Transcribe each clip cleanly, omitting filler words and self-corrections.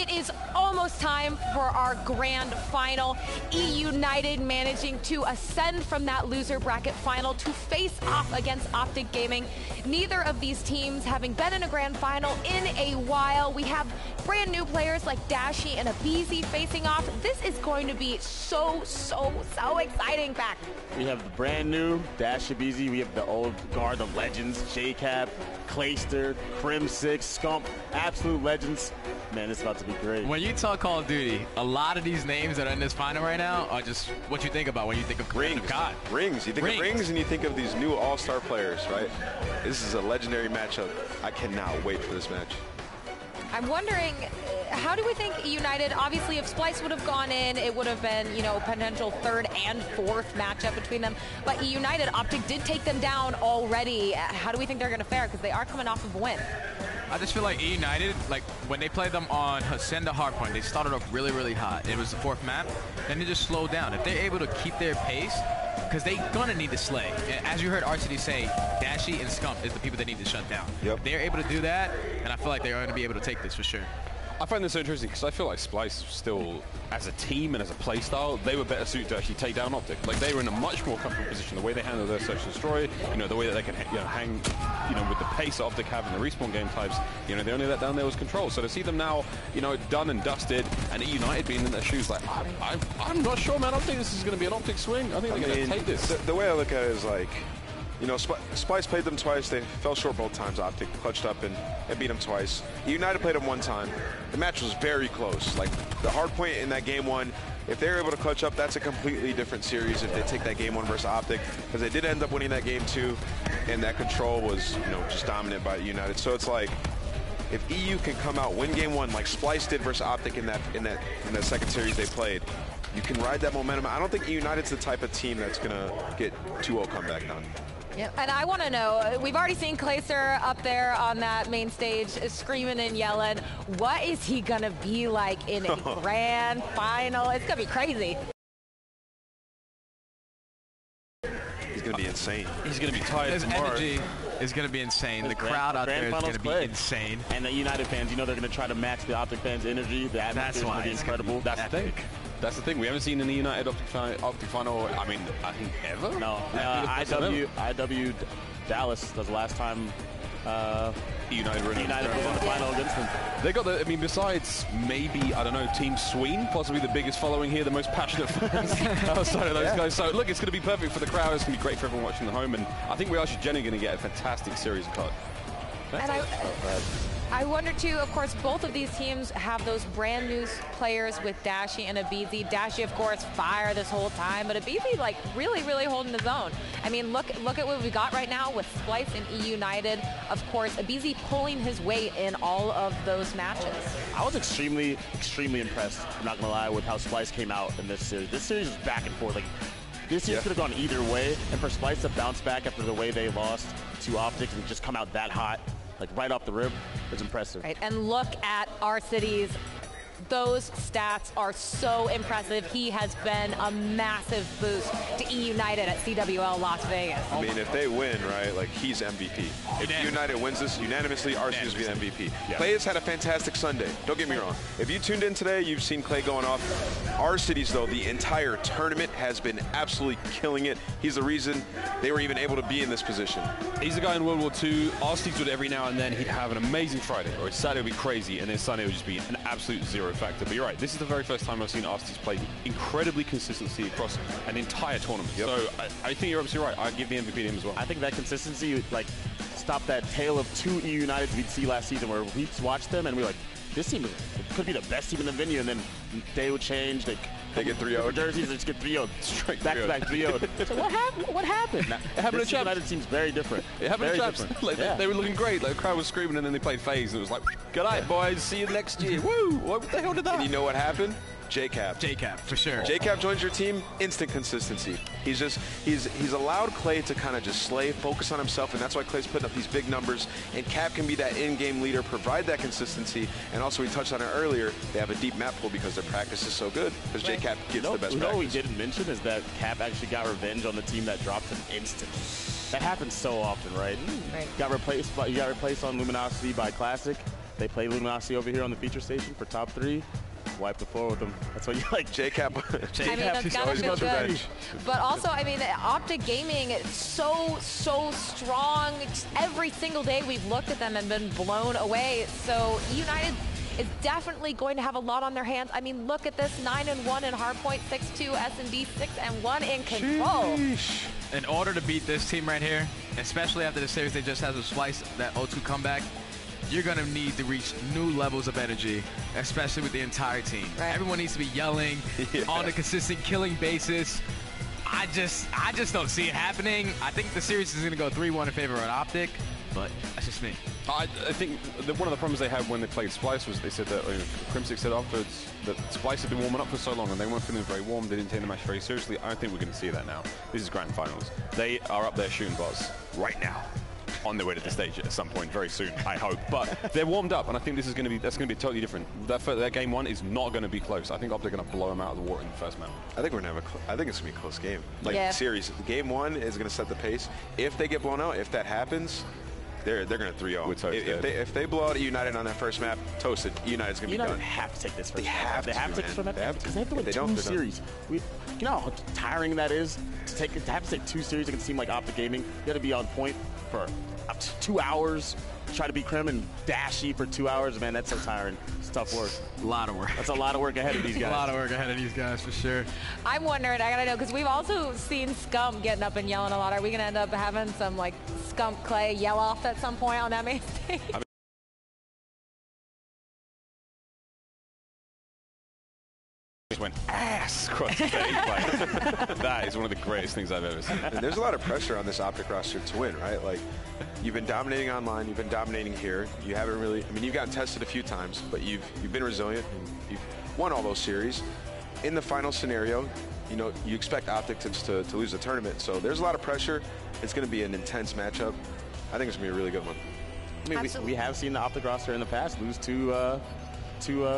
It is almost time for our grand final. EUnited managing to ascend from that loser bracket final to face off against Optic Gaming. Neither of these teams having been in a grand final in a while. We have brand new players like Dashi and Abizi facing off. This is going to be so exciting, Pac. We have the brand new Dashi, Abizi. We have the old guard, the legends, JCap, Clayster, Crim6, Scump, absolute legends. Man, it's about to be great. When you talk Call of Duty, a lot of these names that are in this final right now are just what you think about when you think of Rings. God. Rings. You think of Rings and you think of these new all-star players, right? This is a legendary matchup. I cannot wait for this match. I'm wondering, how do we think EUnited, obviously if Splice would have gone in, it would have been, you know, potential third and fourth matchup between them. But EUnited, Optic did take them down already. How do we think they're going to fare? Because they are coming off of a win. I just feel like EUnited, like when they played them on Ascend to Hardpoint, they started off really hot. It was the fourth map, then they just slowed down. If they're able to keep their pace, because they're gonna need to slay. As you heard RCD say, Dashi and Scump is the people that need to shut down. Yep. If they're able to do that, and I feel like they're going to be able to take this for sure. I find this so interesting because I feel like Splice still, as a team and as a play style, they were better suited to actually take down Optic. Like they were in a much more comfortable position. The way they handle their search and destroy, you know, the way that they can hang, you know, with the pace that Optic have in the respawn game types, you know, the only let down there was control. So to see them now, you know, done and dusted, and EUnited being in their shoes, like I'm not sure, man. I think this is going to be an Optic swing. I think they're going to take this. The way I look at it is like, you know, Splice played them twice. They fell short both times. Optic clutched up and beat them twice. EUnited played them one time. The match was very close. Like the hard point in that game one, if they're able to clutch up, that's a completely different series if they take that game one versus Optic, because they did end up winning that game two, and that control was, you know, just dominant by EUnited. So it's like, if EU can come out, win game one like Splice did versus Optic in that second series they played, you can ride that momentum. I don't think EUnited's the type of team that's gonna get 2-0 comeback done. Yeah, and I want to know, we've already seen Clayster up there on that main stage screaming and yelling. What is he going to be like in a grand final? It's going to be crazy. He's going to be insane. He's going to be tired His tomorrow. energy is going to be insane. The crowd out there is going to be insane. And the EUnited fans, you know, they're going to try to match the Optic fans' energy. The atmosphere is going to be incredible. That's the thing. That's the thing. We haven't seen an EUnited Optic final, I mean, I think ever. No. IW Dallas was the last time EUnited was in the final against them. They got the, I mean, besides maybe, I don't know, Team Sween, possibly the biggest following here, the most passionate fans outside of those guys. So, look, it's going to be perfect for the crowd. It's going to be great for everyone watching at home. And I think we are generally going to get a fantastic series of cards. And I wonder too, of course, both of these teams have those brand new players with Dashi and Abizi. Dashi, of course, fire this whole time, but Abizi, like, really holding his own. I mean, look at what we got right now with Splice and EUnited. Of course, Abizi pulling his weight in all of those matches. I was extremely impressed, I'm not going to lie, with how Splice came out in this series. This series is back and forth. Like, this series could have gone either way, and for Splice to bounce back after the way they lost to Optic and just come out that hot, like right off the rib, was impressive. Right, and look at our cities. Those stats are so impressive. He has been a massive boost to EUnited at CWL Las Vegas. I mean, if they win, right, like, he's MVP. If EUnited wins this unanimously, RC's be the MVP. Yeah. Clay has had a fantastic Sunday. Don't get me wrong. If you tuned in today, you've seen Clay going off. Our cities, though, the entire tournament has been absolutely killing it. He's the reason they were even able to be in this position. He's a guy in World War II. Arctics would every now and then, he'd have an amazing Friday, or his Saturday would be crazy, and then Sunday would just be an absolute zero factor. But you're right, this is the very first time I've seen Arctics play incredibly consistency across an entire tournament. Yep. So I think you're absolutely right. I'd give the MVP to him as well. I think that consistency, like, stopped that tale of two EUniteds we'd see last season where we watched them and we were like, this team could be the best team in the venue, and then they would change. They get 3-0. Jerseys, they just get 3-0. Straight back-to-back 3-0. So what happened? What happened? It happened to Chaps. United seems very different. It happened to Chaps. Like, they were looking great. Like, the crowd was screaming, and then they played FaZe, and it was like, good night, boys. See you next year. Woo! What the hell did that? And you know what happened? JCap. JCap, for sure. JCap joins your team, instant consistency. He's allowed Clay to kind of just slay, focus on himself, and that's why Clay's putting up these big numbers. And Cap can be that in-game leader, provide that consistency. And also, we touched on it earlier, they have a deep map pool because their practice is so good, because JCap gets the best practice. What we didn't mention is that Cap actually got revenge on the team that dropped him instantly. That happens so often, right? Right. He got replaced on Luminosity by Classic. They play Luminosity over here on the feature station for top 3. Wipe the floor with them. That's what you like. JCap. I mean, that's gotta feel good. But also, I mean, Optic Gaming, so strong. Just every single day we've looked at them and been blown away. So EUnited is definitely going to have a lot on their hands. I mean, look at this, 9-1 in Hardpoint, 6-2 S&D, 6-1 in Control. Sheesh. In order to beat this team right here, especially after the series they just had with Splice, that 0-2 comeback, you're going to need to reach new levels of energy, especially with the entire team. Right. Everyone needs to be yelling on a consistent killing basis. I just don't see it happening. I think the series is going to go 3-1 in favor of Optic, but that's just me. I think one of the problems they had when they played Splice was they said that Crimsic said afterwards that Splice had been warming up for so long and they weren't feeling very warm. They didn't take the match very seriously. I don't think we're going to see that now. This is grand finals. They are up there shooting bars right now, on their way to the stage at some point very soon, I hope. But they're warmed up, and I think this is going to be totally different. That game 1 is not going to be close. I think Optic are going to blow them out of the water in the first match. I think we're going to have I think it's going to be a close game. Like series, game 1 is going to set the pace. If they get blown out, if that happens, they're going to 3-0. If they blow out EUnited on that first map, toasted. EUnited's going to be done. They have to take this first. They have to take this first map because they have to win 2 series. You know how tiring that is to have to take 2 series against a team like Optic Gaming. You got to be on point for up to 2 hours. Try to beat Crim and Dashy for 2 hours. Man, that's so tiring. It's tough work. A lot of work. That's a lot of work ahead of these guys. A lot of work ahead of these guys, for sure. I'm wondering, I gotta know, because we've also seen Scump getting up and yelling a lot. Are we gonna end up having some, like, Scump Clay yell off at some point on that main stage? Just went ass across the stage. That is one of the greatest things I've ever seen. And there's a lot of pressure on this Optic roster to win, right? Like, you've been dominating online, you've been dominating here. You haven't really, I mean, you've gotten tested a few times, but you've been resilient and you've won all those series. In the final scenario, you know, you expect Optic to lose the tournament, so there's a lot of pressure. It's going to be an intense matchup. I think it's going to be a really good one. I mean, we have seen the Optic roster in the past lose to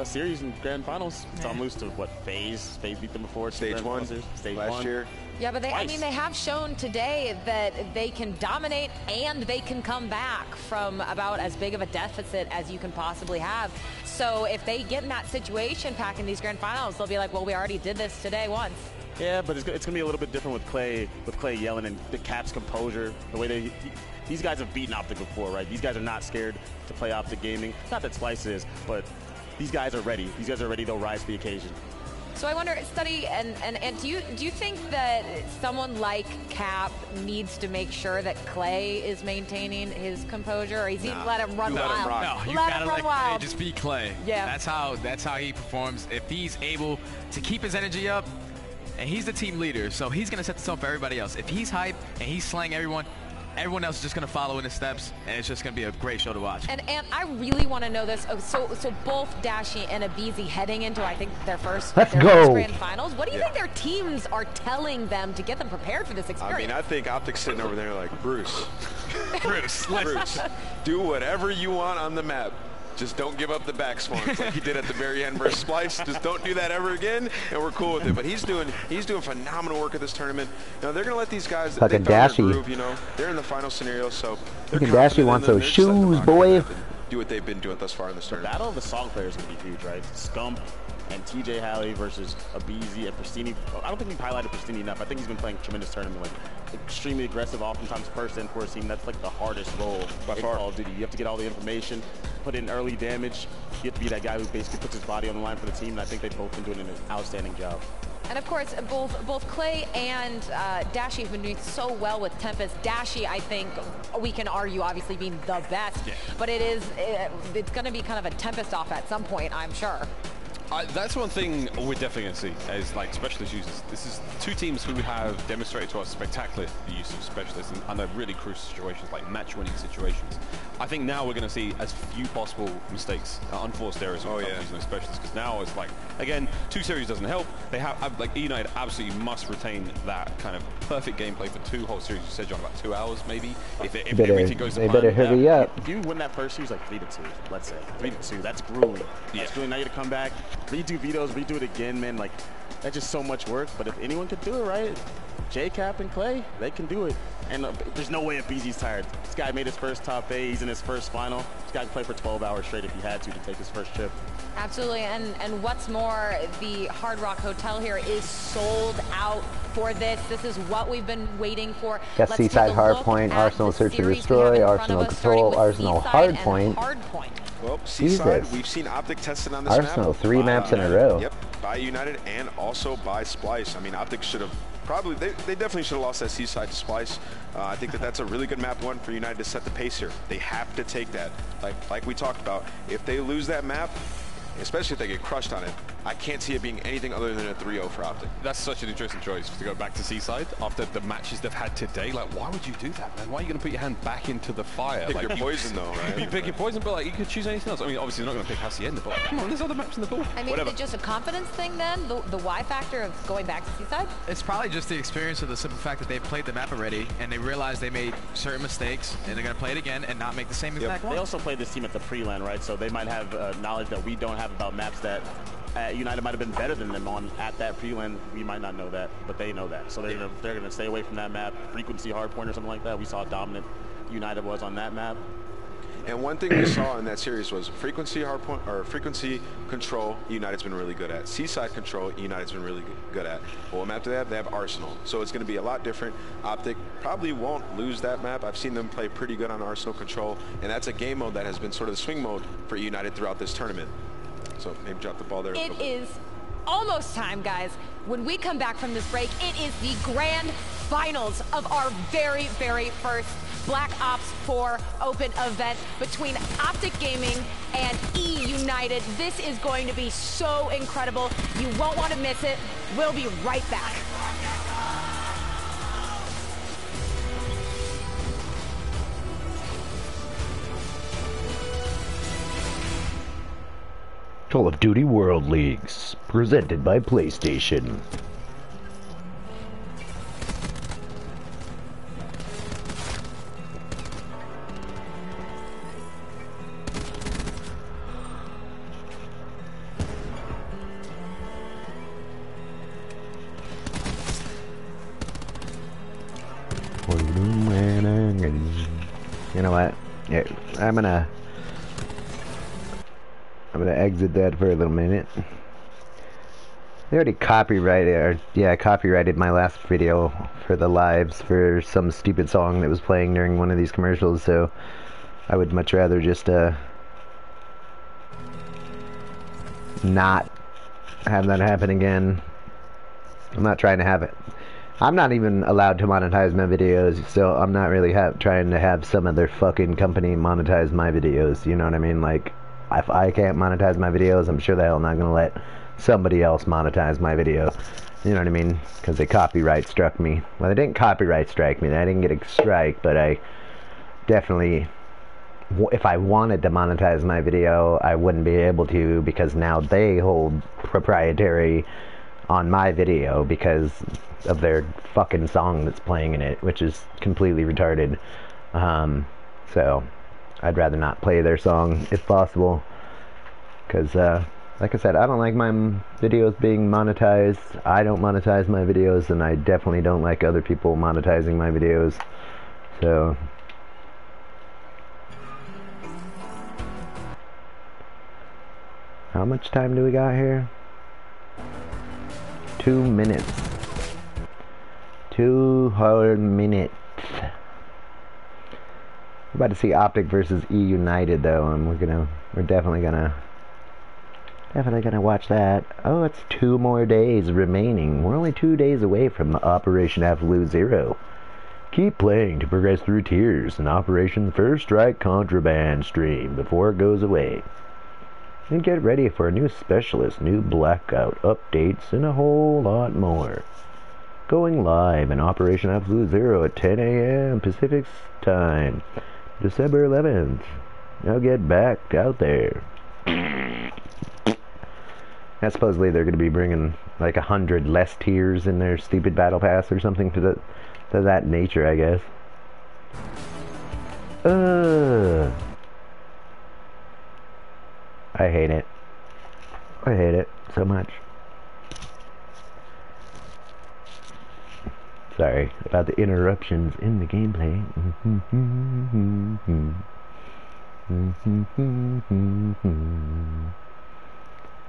series in grand finals. Some lose to what, FaZe beat them before. Stage 1 last year. Yeah, but I mean, they have shown today that they can dominate and they can come back from about as big of a deficit as you can possibly have. So if they get in that situation back in these grand finals, they'll be like, well, we already did this today once. Yeah, but it's going to be a little bit different with Clay yelling and the Cap's composure, the way these guys have beaten Optic before, right? These guys are not scared to play Optic Gaming. Not that Splice is, but these guys are ready. These guys are ready. They'll rise to the occasion. So I wonder, Study, and do you think that someone like Cap needs to make sure that Clay is maintaining his composure, or is he let him run wild? No, you gotta let Clay just be Clay. Yeah, that's how he performs. If he's able to keep his energy up, and he's the team leader, so he's gonna set the tone for everybody else. If he's hype and he's slaying everyone else is just going to follow in his steps, and it's just going to be a great show to watch. And I really want to know this. So both Dashy and Abizi heading into, I think, their first grand finals. What do you think their teams are telling them to get them prepared for this experience? I mean, I think Optic's sitting over there like, Bruce, Bruce, do whatever you want on the map. Just don't give up the back swans like he did at the very end versus Splice. Just don't do that ever again, and we're cool with it. But he's doing phenomenal work at this tournament. Now they're gonna let these guys. They found their groove, you know. They're in the final scenario, so fucking Dashy wants those shoes, boy. Do what they've been doing thus far in this tournament. The battle of the song players is gonna be huge, right? Scump and TJ Halley versus Abizi and Pristini. I don't think we've highlighted Pristini enough. I think he's been playing a tremendous tournament, like extremely aggressive, oftentimes first and fourth team. That's like the hardest role in Call of Duty. You have to get all the information, put in early damage. You have to be that guy who basically puts his body on the line for the team, and I think they've both been doing an outstanding job. And of course, both Clay and Dashy have been doing so well with Tempest. Dashy, I think, we can argue, obviously being the best, but it's going to be kind of a Tempest off at some point, I'm sure. That's one thing we're definitely going to see as like specialist users. This is 2 teams who have demonstrated to us spectacular use of specialists in under really crucial situations, like match-winning situations. I think now we're going to see as few possible mistakes, unforced errors when using those specialists, because now it's like, again, 2 series doesn't help. They have, like, EUnited absolutely must retain that kind of perfect gameplay for 2 whole series. You said, John, about 2 hours, maybe? If everything goes to plan. They better hurry up. If you win that first series, like 3-2, let's say, 3-2, that's grueling. That's grueling. Now you got to come back, redo vetoes, redo it again, man. Like, that's just so much work. But if anyone could do it right, J-Cap and Clay, they can do it. And there's no way if BZ's tired. This guy made his first top 8. He's in his first final. This guy can play for 12 hours straight if he had to take his first chip. Absolutely, and what's more, the Hard Rock Hotel here is sold out for this. This is what we've been waiting for. Got Seaside, Hardpoint, Arsenal Search and Destroy, Arsenal Control, Arsenal Hardpoint. Well, Seaside, we've seen Optic tested on this map. Arsenal, 3 maps in a row. Yep, by United and also by Splice. I mean, Optic should have probably, they definitely should have lost that Seaside to Splice. I think that that's a really good map one for United to set the pace here. They have to take that. Like we talked about, if they lose that map, especially if they get crushed on it, I can't see it being anything other than a 3-0 for Optic. That's such an interesting choice to go back to Seaside after the matches they've had today. Like, why would you do that, man? Why are you going to put your hand back into the fire? Pick like, your poison, though, right? You pick your poison, but like, you could choose anything else. I mean, obviously, you're not going to pick Hacienda, but like, come on, there's other maps in the pool. I mean, is it just a confidence thing then? The Y factor of going back to Seaside? It's probably just the experience of the simple fact that they've played the map already and they realize they made certain mistakes and they're going to play it again and not make the same exact one. They also played this team at the pre-LAN, right? So they might have knowledge that we don't have about maps that United might have been better than them on at that pre-LAN. We might not know that, but they know that. So they're gonna stay away from that map. Frequency Hardpoint or something like that. We saw how dominant United was on that map. And one thing we saw in that series was frequency hardpoint or frequency control. United's been really good at. Seaside control. United's been really good at. But what map do they have? They have Arsenal. So it's going to be a lot different. Optic probably won't lose that map. I've seen them play pretty good on Arsenal control, and that's a game mode that has been sort of the swing mode for United throughout this tournament. So maybe drop the ball there. It is almost time, guys. When we come back from this break, it is the grand finals of our very, very first Black Ops 4 Open event between Optic Gaming and EUnited. This is going to be so incredible. You won't want to miss it. We'll be right back. Call of Duty World Leagues, presented by PlayStation. You know what? Yeah, I'm gonna exit that for a little minute. They already copyrighted my last video for the lives for some stupid song that was playing during one of these commercials, so I would much rather just not have that happen again. I'm not trying to have it. I'm not even allowed to monetize my videos, so I'm not really trying to have some other fucking company monetize my videos, you know what I mean? Like, if I can't monetize my videos, I'm sure the hell not gonna let somebody else monetize my video. You know what I mean? Because they copyright struck me. Well, they didn't copyright strike me. I didn't get a strike, but I definitely, if I wanted to monetize my video, I wouldn't be able to, because now they hold proprietary on my video because of their fucking song that's playing in it, which is completely retarded. So I'd rather not play their song if possible, because like I said, I don't like my videos being monetized. I don't monetize my videos, and I definitely don't like other people monetizing my videos. So how much time do we got here? 2 minutes. 2 whole minutes. We're about to see Optic versus EUnited though, and we're definitely gonna watch that. Oh, it's 2 more days remaining. We're only 2 days away from Operation Absolute Zero. Keep playing to progress through tiers in Operation First Strike Contraband stream before it goes away. And get ready for a new specialist, new blackout, updates, and a whole lot more. Going live in Operation Absolute Zero at 10 a.m. Pacific Time, December 11th. Now get back out there. And supposedly they're going to be bringing like 100 less tiers in their stupid battle pass or something to that nature, I guess. I hate it. I hate it so much. Sorry about the interruptions in the gameplay.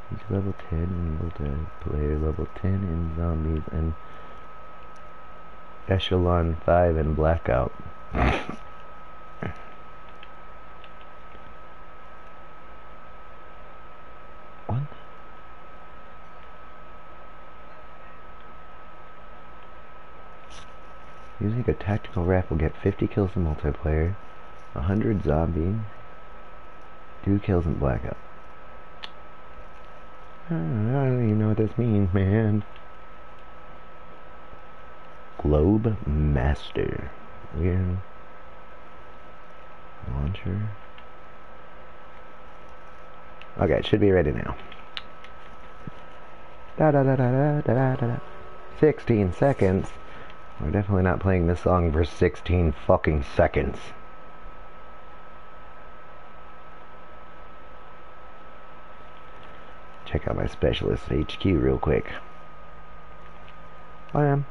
He's level 10 in multiplayer, level 10 in zombies, and echelon 5 in blackout. What? Using a tactical rifle, get 50 kills in multiplayer, 100 zombie, 2 kills in blackout. I don't even know what this means, man. Globe Master. Weird. Launcher. Okay, it should be ready now. 16 seconds. We're definitely not playing this song for 16 fucking seconds. Check out my specialist HQ real quick. I am.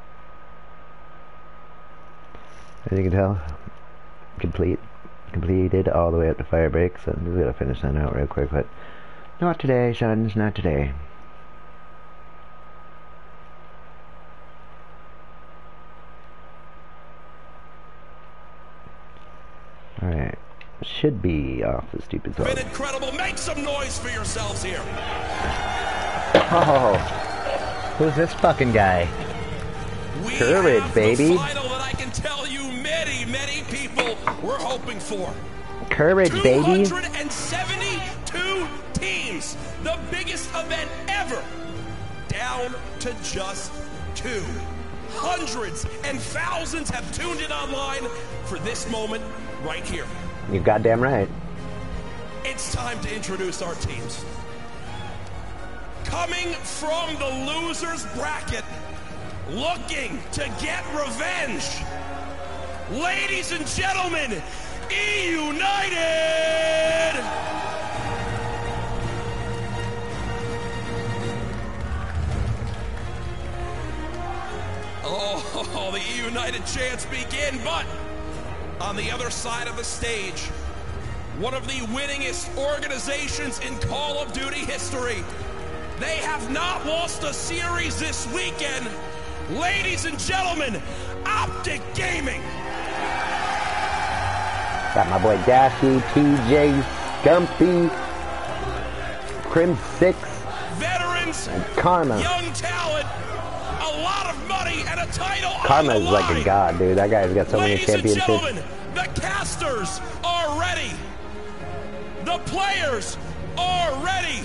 As you can tell, completed all the way up to Firebreak, so I'm just gonna finish that out real quick, but not today, sons, not today. Alright. Should be off the stupid song. Been incredible. Make some noise for yourselves here. Oh, who's this fucking guy? Courage, baby. The final that I can tell you many people were hoping for. Courage, baby. 272 teams. The biggest event ever. Down to just 2. Hundreds and thousands have tuned in online for this moment right here. You're goddamn right. It's time to introduce our teams. Coming from the losers bracket, looking to get revenge. Ladies and gentlemen, EUnited! Oh, the EUnited chants begin, but on the other side of the stage, one of the winningest organizations in Call of Duty history. They have not lost a series this weekend. Ladies and gentlemen, Optic Gaming. Got my boy Dashy, TJ, Scumpy, Crim 6, Veterans, and Karma. young talent, a lot of money, and a title. Karma on is the like a line. god, dude. That guy's got so many Ladies and championships. gentlemen, the casters are ready. The players are ready.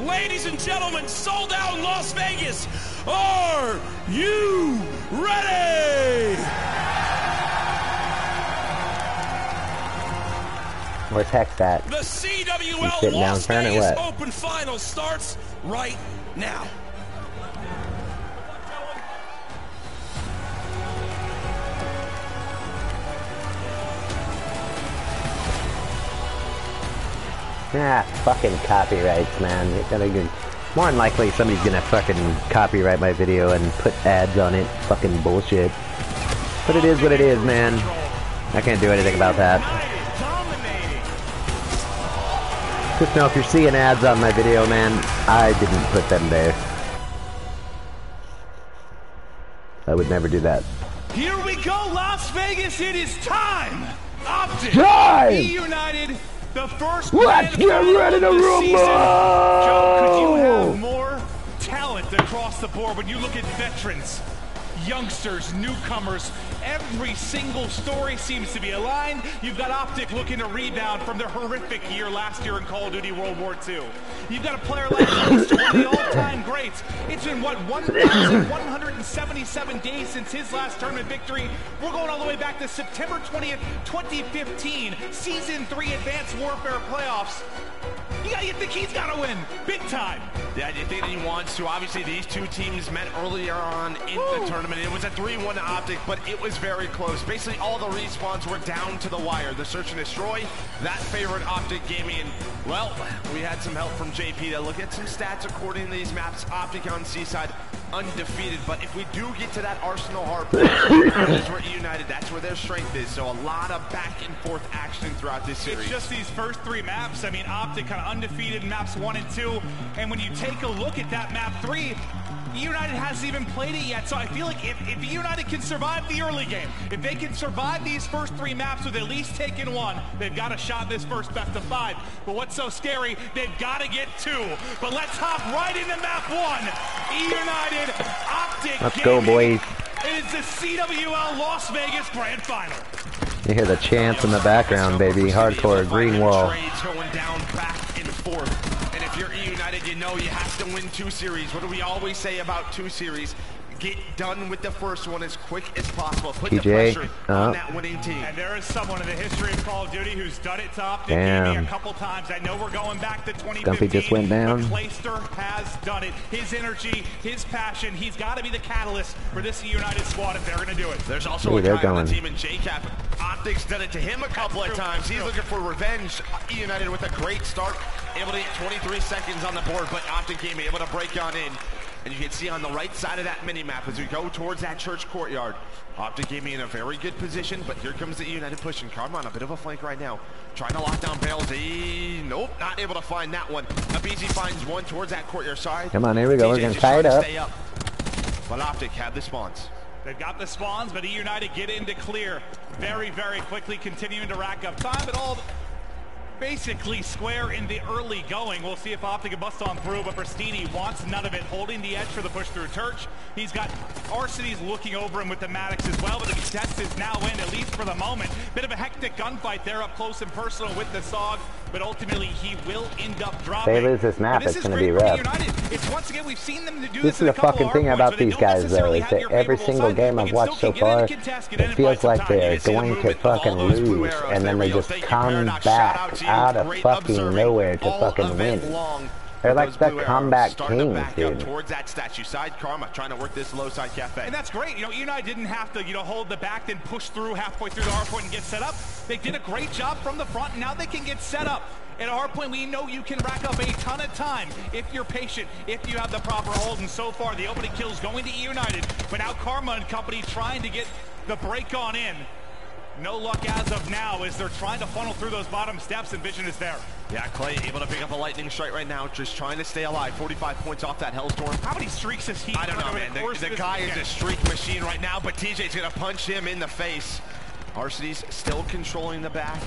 Ladies and gentlemen, sold out in Las Vegas. Are you ready? Where's Hex at? The You CWL sitting down Las front or Vegas what? Open Final starts right now. Ah, fucking copyrights, man. It gotta get, more than likely somebody's gonna fucking copyright my video and put ads on it. Fucking bullshit. But it is what it is, man. I can't do anything about that. Just know if you're seeing ads on my video, man, I didn't put them there. I would never do that. Here we go, Las Vegas, it is time! Optic, Time! EUnited, the first Let's grand get final ready of to the rumble! season. Joe, could you have more talent across the board when you look at veterans, youngsters, newcomers? Every single story seems to be aligned. You've got Optic looking to rebound from their horrific year last year in Call of Duty World War II. You've got a player like Close, one of the all-time greats. It's been, what, 1,177 days since his last tournament victory. We're going all the way back to September 20th, 2015, Season 3 Advanced Warfare Playoffs. You think he's got to win, big time. Yeah, I think that he wants to. Obviously, these two teams met earlier on in the tournament. It was a 3-1 to Optic, but it was very close. Basically, all the respawns were down to the wire. The search and destroy, that favored Optic Gaming. And, well, we had some help from JP to look at some stats according to these maps. Optic on Seaside, undefeated. But if we do get to that Arsenal Hardpoint, that is where EUnited, that's where their strength is. So a lot of back and forth action throughout this series. It's just these first 3 maps. I mean, Optic kind of undefeated in maps 1 and 2. And when you take a look at that map 3, EUnited hasn't even played it yet, so I feel like if EUnited can survive the early game, if they can survive these first 3 maps with at least taking 1, they've got a shot this first best of 5. But what's so scary, they've got to get 2. But let's hop right into map 1. EUnited, Optic Let's go, boys. It is the CWL Las Vegas Grand Final. You hear the chants in the background, baby. Hardcore, green wall. Trades going down back and forth. And if you're EUnited, you know you have to win 2 series. What do we always say about 2 series? Get done with the first one as quick as possible. Put the pressure on that winning team. And there is someone in the history of Call of Duty who's done it to Optic Gaming a couple times. I know we're going back to 2015. Stumpy just went down. But Clayster has done it. His energy, his passion, he's got to be the catalyst for this EUnited squad if they're going to do it. There's also a guy on the team in JCap. Optic's done it to him a couple of times. He's looking for revenge. EUnited with a great start, able to get 23 seconds on the board, but Optic Gaming able to break on in. And you can see on the right side of that mini-map as we go towards that church courtyard. Optic Gaming in a very good position, but here comes the EUnited pushing. Karma on a bit of a flank right now. Trying to lock down barrels. Nope, not able to find that one. Abizi finds one towards that courtyard side. Come on, here we go. We're going to tie it up. But Optic have the spawns. They've got the spawns, but EUnited get into clear very, very quickly, continuing to rack up time. But all basically square in the early going. We'll see if Optic can bust on through, but Pristini wants none of it, holding the edge for the push through Church. He's got Arcitys looking over him with the Maddox as well, but the contest is now in, at least for the moment. Bit of a hectic gunfight there up close and personal with the SOG, but ultimately he will end up dropping. If they lose this map, it's going to be rough. It's once again, we've seen them do this is the fucking thing about these guys, though, is that every single game I've watched so far, it feels like they're going to fucking lose, and then they just come back out of fucking nowhere to fucking win. They're like the comeback kings, dude. Towards that statue side, Karma trying to work this low side cafe. And that's great. You know, EUnited didn't have to, hold the back, then push through halfway through the hardpoint and get set up. They did a great job from the front, and now they can get set up. At hardpoint, we know you can rack up a ton of time if you're patient, if you have the proper hold. And so far, the opening kills going to EUnited, but now Karma and company trying to get the break on in. No luck as of now as they're trying to funnel through those bottom steps, and Vision is there. Yeah, Clay able to pick up a lightning strike right now, just trying to stay alive. 45 points off that Hellstorm. How many streaks has he? I don't know, man. The guy is a streak machine right now, but TJ's going to punch him in the face. Arcitys still controlling the back.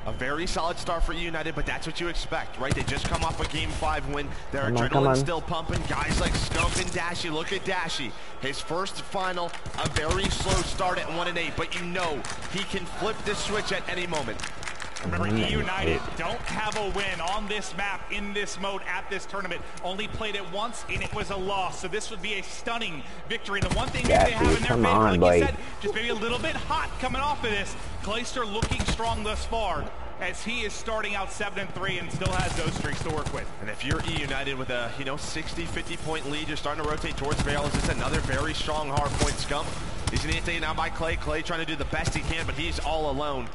A very solid start for EUnited, but that's what you expect, right? They just come off a Game 5 win. Their adrenaline still pumping. Guys like Scump and Dashy. Look at Dashy. His first final, a very slow start at 1-8, but you know he can flip the switch at any moment. Remember, EUnited don't have a win on this map, in this mode, at this tournament. Only played it once, and it was a loss. So this would be a stunning victory. And the one thing maybe they have in their favor, like you said, just maybe a little bit hot coming off of this. Clayster looking strong thus far, as he is starting out 7-3 and still has those streaks to work with. And if you're EUnited with a 60-50 point lead, you're starting to rotate towards barrels. It's another very strong hard point. Scump. He's going to get taken out by Clay. Clay trying to do the best he can, but he's all alone.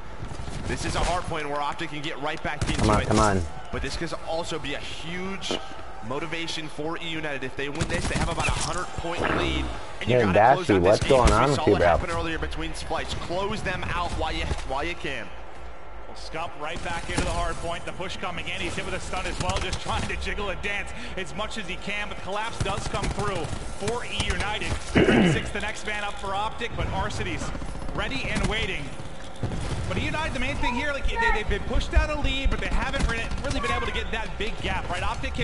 This is a hard point where Optic can get right back into it. Come on. But this could also be a huge motivation for EUnited. If they win this, they have about a 100-point lead. And you gotta close out this game. What's going on with you, bro? Happened earlier between Splice. Close them out while you can. Well, Scump right back into the hard point. The push coming in. He's hit with a stun as well, just trying to jiggle and dance as much as he can. But the collapse does come through for EUnited. 6 the next man up for Optic, but Arcitys ready and waiting. But EUnited, the main thing here, like they've been pushed out a lead, but they haven't really been able to get that big gap, right? Optic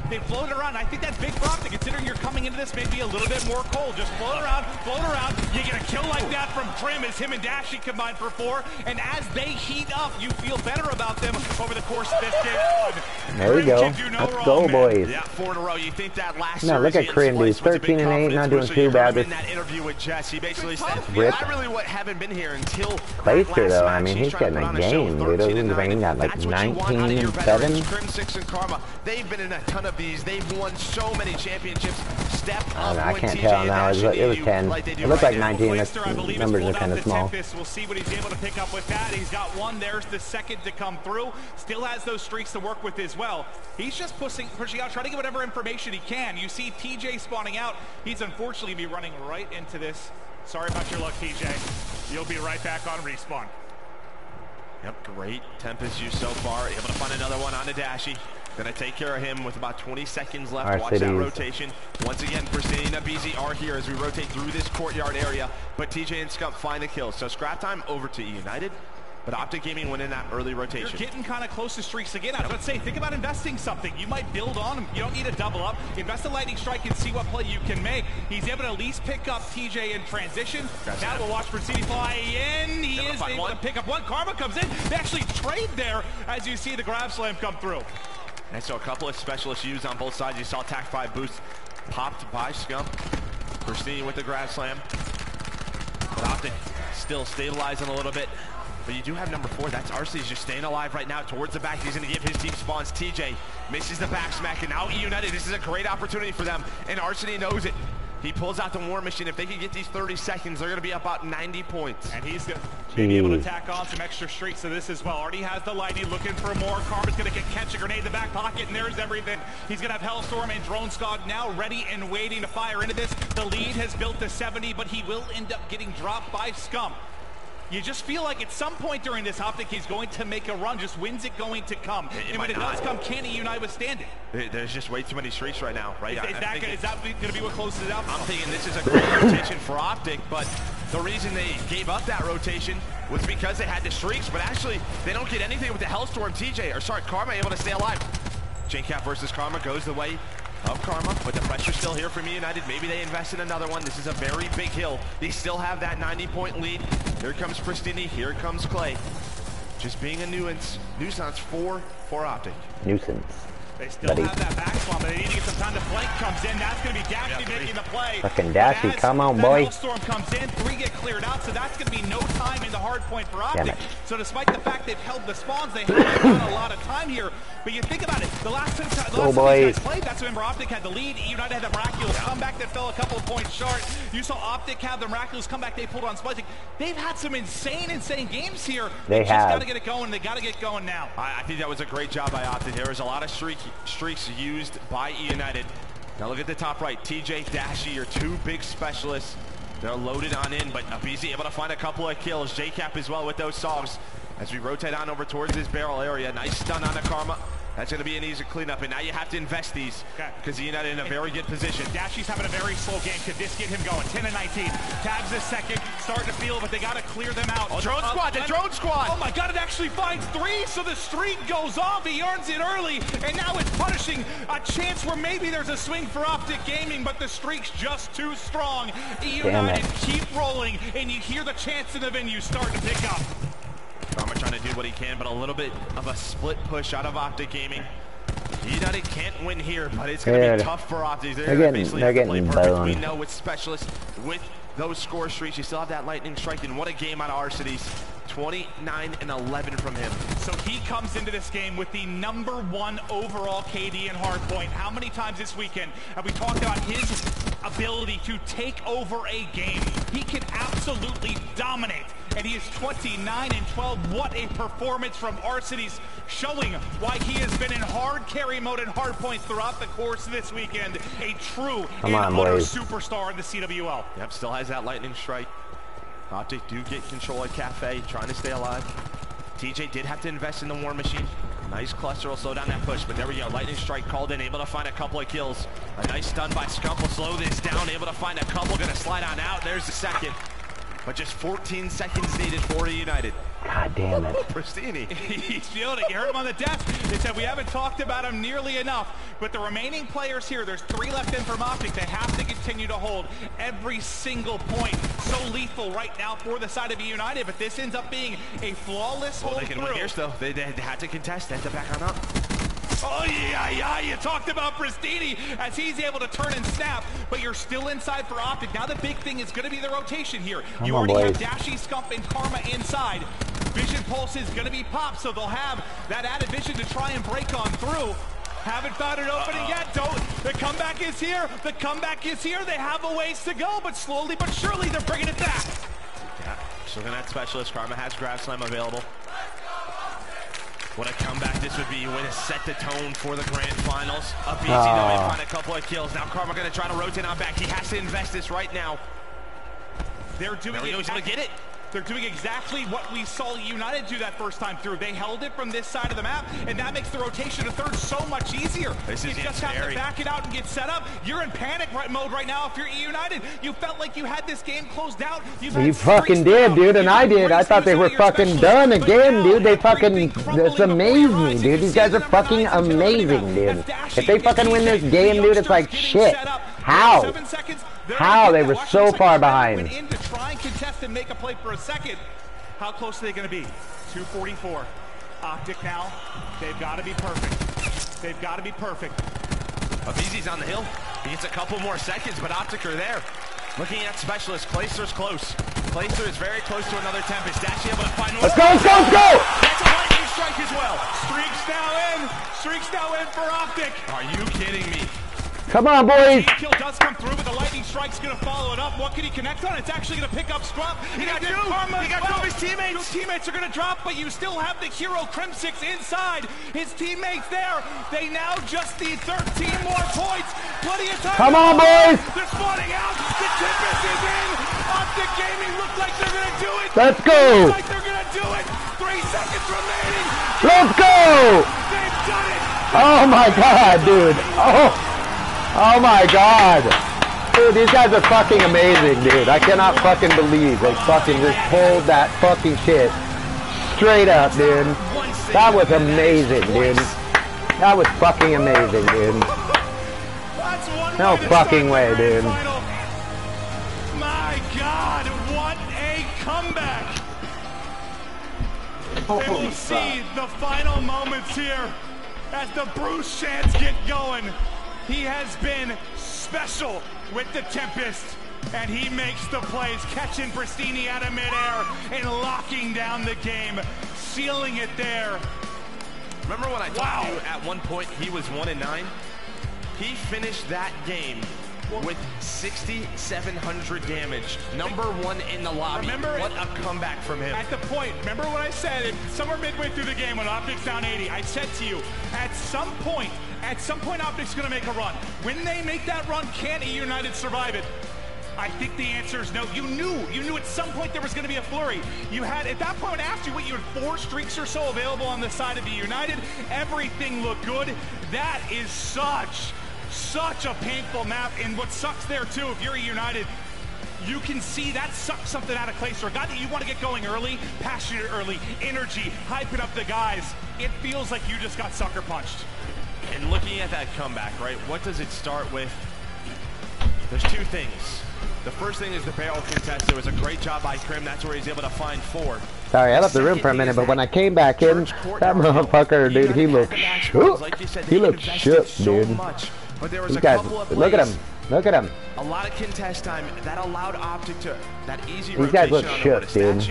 they floated around. I think that's big for Optic, considering you're coming into this maybe a little bit more cold. Just float around. You get a kill like that from Trim as him and Dashy combined for 4. And as they heat up, you feel better about them over the course of this game. There we go. Let's go, boys. Yeah, 4 in a row. You think that last No, look at Korean dude. 13-8, not doing too bad. In that interview with Jess, he basically said, I really haven't been here until Clayster, though, I mean, he's getting a game, dude. He's got like 19-7. 6 and Karma, they've been in a ton of these. They've won so many championships. Step up. I can't tell now. It was 10. It looked like 19. The numbers are kind of small. We'll see what he's able to pick up with that. He's got one. There's the second to come through. Still has those streaks to work with as well. He's just pushing out, trying to get whatever information he can. You see TJ spawning out. He's unfortunately be running right into this. Sorry about your luck, TJ. You'll be right back on respawn. Yep, great Tempest use so far. Able to find another one on the Dashy. Gonna take care of him with about 20 seconds left. Watch that rotation. Once again, Pristini and BZ are here as we rotate through this courtyard area. But TJ and Scump find the kills. So scrap time over to EUnited. But Optic Gaming went in that early rotation. You're getting kind of close to streaks again. I was going to say, think about investing something. You might build on them. You don't need a double up. Invest a lightning strike and see what play you can make. He's able to at least pick up TJ in transition. Now we'll watch Pristini fly in. He is able to pick up one. Karma comes in. They actually trade there as you see the grab slam come through. And so a couple of specialists used on both sides. You saw Tac 5 boost popped by Scump. Pristini with the grab slam. But Optic still stabilizing a little bit. But you do have number 4. That's Arcee's just staying alive right now towards the back. He's going to give his team spawns. TJ misses the back smack, and now EUnited. This is a great opportunity for them, and Arcee knows it. He pulls out the War Machine. If they can get these 30 seconds, they're going to be about 90 points. And he's going to be able to tack on some extra streaks to this as well. Already has the lightning, looking for more. Karma's going to catch a grenade in the back pocket, and there's everything. He's going to have Hellstorm and Drone Squad now ready and waiting to fire into this. The lead has built to 70, but he will end up getting dropped by Scump. You just feel like at some point during this, Optic is going to make a run. Just when's it going to come? And when it does come, can EUnited withstand it? There's just way too many streaks right now, right? Is that going to be what closes it out? I'm thinking this is a great rotation for Optic, but the reason they gave up that rotation was because they had the streaks, but actually they don't get anything with the Hellstorm. Karma able to stay alive. JCap versus Karma goes the way of Karma, but the pressure's still here from EUnited. Maybe they invest in another one. This is a very big hill. They still have that 90-point lead. Here comes Pristini. Here comes Clay. Just being a nuisance for Optic. Nuisance. They still have that back swamp, but they need to get some time. The flank comes in. That's going to be Dashy making the play. Fucking Dashy, come on, boy. Storm comes in. 3 get cleared out, so that's going to be no time in the hard point for Optic. So despite the fact they've held the spawns, they haven't done a lot of time here. But you think about it, the last time these guys played, that's when Optic had the lead. EUnited had the miraculous comeback that fell a couple of points short. You saw Optic have the miraculous comeback they pulled on Splicing. They've had some insane games here. They just got to get it going. They got to get going now. I think that was a great job by Optic. There was a lot of streaks used by EUnited. Now look at the top right. TJ, Dashy, your 2 big specialists. They're loaded on in, but BZ able to find a couple of kills. JCap as well with those songs. As we rotate on over towards this barrel area. Nice stun on the Karma. That's going to be an easy cleanup, and now you have to invest these because EUnited in a very good position. Dashy's having a very slow game. Could this get him going? 10 and 19. Tabs a second, starting to feel, but they got to clear them out. Oh, drone squad! Oh my God, it actually finds 3, so the streak goes off. He earns it early, and now it's punishing a chance where maybe there's a swing for Optic Gaming, but the streak's just too strong. EUnited keep rolling, and you hear the chants in the venue start to pick up. Karma trying to do what he can, but a little bit of a split push out of Optic Gaming. EUnited can't win here, but it's going to be tough for Optic. They're getting boned. We know with specialists, with those score streaks, you still have that lightning strike, and what a game out of Arcee's. 29 and 11 from him. So he comes into this game with the #1 overall KD and Hardpoint. How many times this weekend have we talked about his ability to take over a game? He can absolutely dominate, and he is 29 and 12. What a performance from Arcee's, showing why he has been in hard carry mode and Hardpoint throughout the course of this weekend. A true and utter superstar in the CWL. Yep, still has that lightning strike. Optic do get control at Cafe, trying to stay alive. TJ did have to invest in the War Machine. Nice cluster will slow down that push, but there we go. Lightning strike called in, able to find a couple of kills. A nice stun by Scump will slow this down, able to find a couple, gonna slide on out. There's the second. But just 14 seconds needed for EUnited. God damn it. Pristini. He's feeling it. You heard him on the desk. They said we haven't talked about him nearly enough. But the remaining players here, there's 3 left in from Optic. They have to continue to hold every single point. So lethal right now for the side of EUnited. But this ends up being a flawless hold they can win here still. They had to contest. They had to back on up. Oh, yeah, you talked about Pristini as he's able to turn and snap, but you're still inside for Optic. Now the big thing is going to be the rotation here. You already have Dashy, Scump, and Karma inside. Vision pulse is going to be popped, so they'll have that added vision to try and break on through. Haven't found an opening yet. The comeback is here. The comeback is here. They have a ways to go, but slowly but surely they're bringing it back. Yeah, so looking at Specialist, Karma has Grab Slam available. What a comeback this would be. Way to set the tone for the grand finals. Up easy though, he find a couple of kills. Now Karma going to try to rotate on back. He has to invest this right now. They're doing it. He's going to get it. They're doing exactly what we saw EUnited do that first time through. They held it from this side of the map, and that makes the rotation to third so much easier. This is you just have to back it out and get set up. You're in panic mode right now if you're EUnited. You felt like you had this game closed out. You fucking did, dude, and I did. I thought they were fucking done again, dude. They fucking, this amazed me, dude. These guys are fucking amazing, dude. If they fucking win this game, dude, it's like shit. How? How? They were so far behind. In to try and contest and make a play for a second. How close are they going to be? 244. Optic now. They've got to be perfect. They've got to be perfect. Avizi's on the hill. He gets a couple more seconds, but Optic are there. Looking at Specialist, Placer's close. Placer is very close to another Tempest. Actually able to find one. Let's go, let's go, let's go! That's a lightning strike as well. Streaks now in. Streaks now in for Optic. Are you kidding me? Come on, boys. Kill does come through, but the lightning strike's going to follow it up. What can he connect on? It's actually going to pick up Scrub. He got two. He got two of his teammates. Two teammates are going to drop, but you still have the hero Crimsix inside. His teammates there. They now just need 13 more points. Plenty of time. Come on, boys. They're spawning out. The Tempest is in. Optic Gaming look like they're going to do it. Let's go. Look like they're going to do it. 3 seconds remaining. Let's go. They've done it. Oh my god, dude. Oh my god. Dude, these guys are fucking amazing, dude. I cannot fucking believe they fucking just pulled that fucking shit straight up, dude. That was amazing, dude. That was fucking amazing, dude. No fucking way, dude. My god, what a comeback. And we see the final moments here as the Bruce chants get going. He has been special with the Tempest, and he makes the plays, catching Pristini out of midair and locking down the game, sealing it there. Remember when I told you at one point he was 1-9? He finished that game with 6,700 damage. Number 1 in the lobby. Remember, what a comeback from him. At the point, remember what I said, somewhere midway through the game when Optic's down 80, I said to you, at some point Optic's going to make a run. When they make that run, can EUnited survive it? I think the answer is no. You knew at some point there was going to be a flurry. You had, at that point, when I asked you what, you had 4 streaks or so available on the side of EUnited. Everything looked good. That is such a painful map. And what sucks there too, if you're EUnited, you can see that sucks something out of Clayster. A guy that you want to get going early, passionate early, energy, hyping up the guys. It feels like you just got sucker punched. And looking at that comeback, right, what does it start with? There's 2 things. The first thing is the barrel contest. It was a great job by Krim. That's where he's able to find 4. Sorry, I left the room for a minute, but when I came back in, that motherfucker, dude, he looked shook. He looked shook, dude. These guys, look at him. Look at him. A lot of contest time that allowed Optic to that easy. These guys look shook, dude.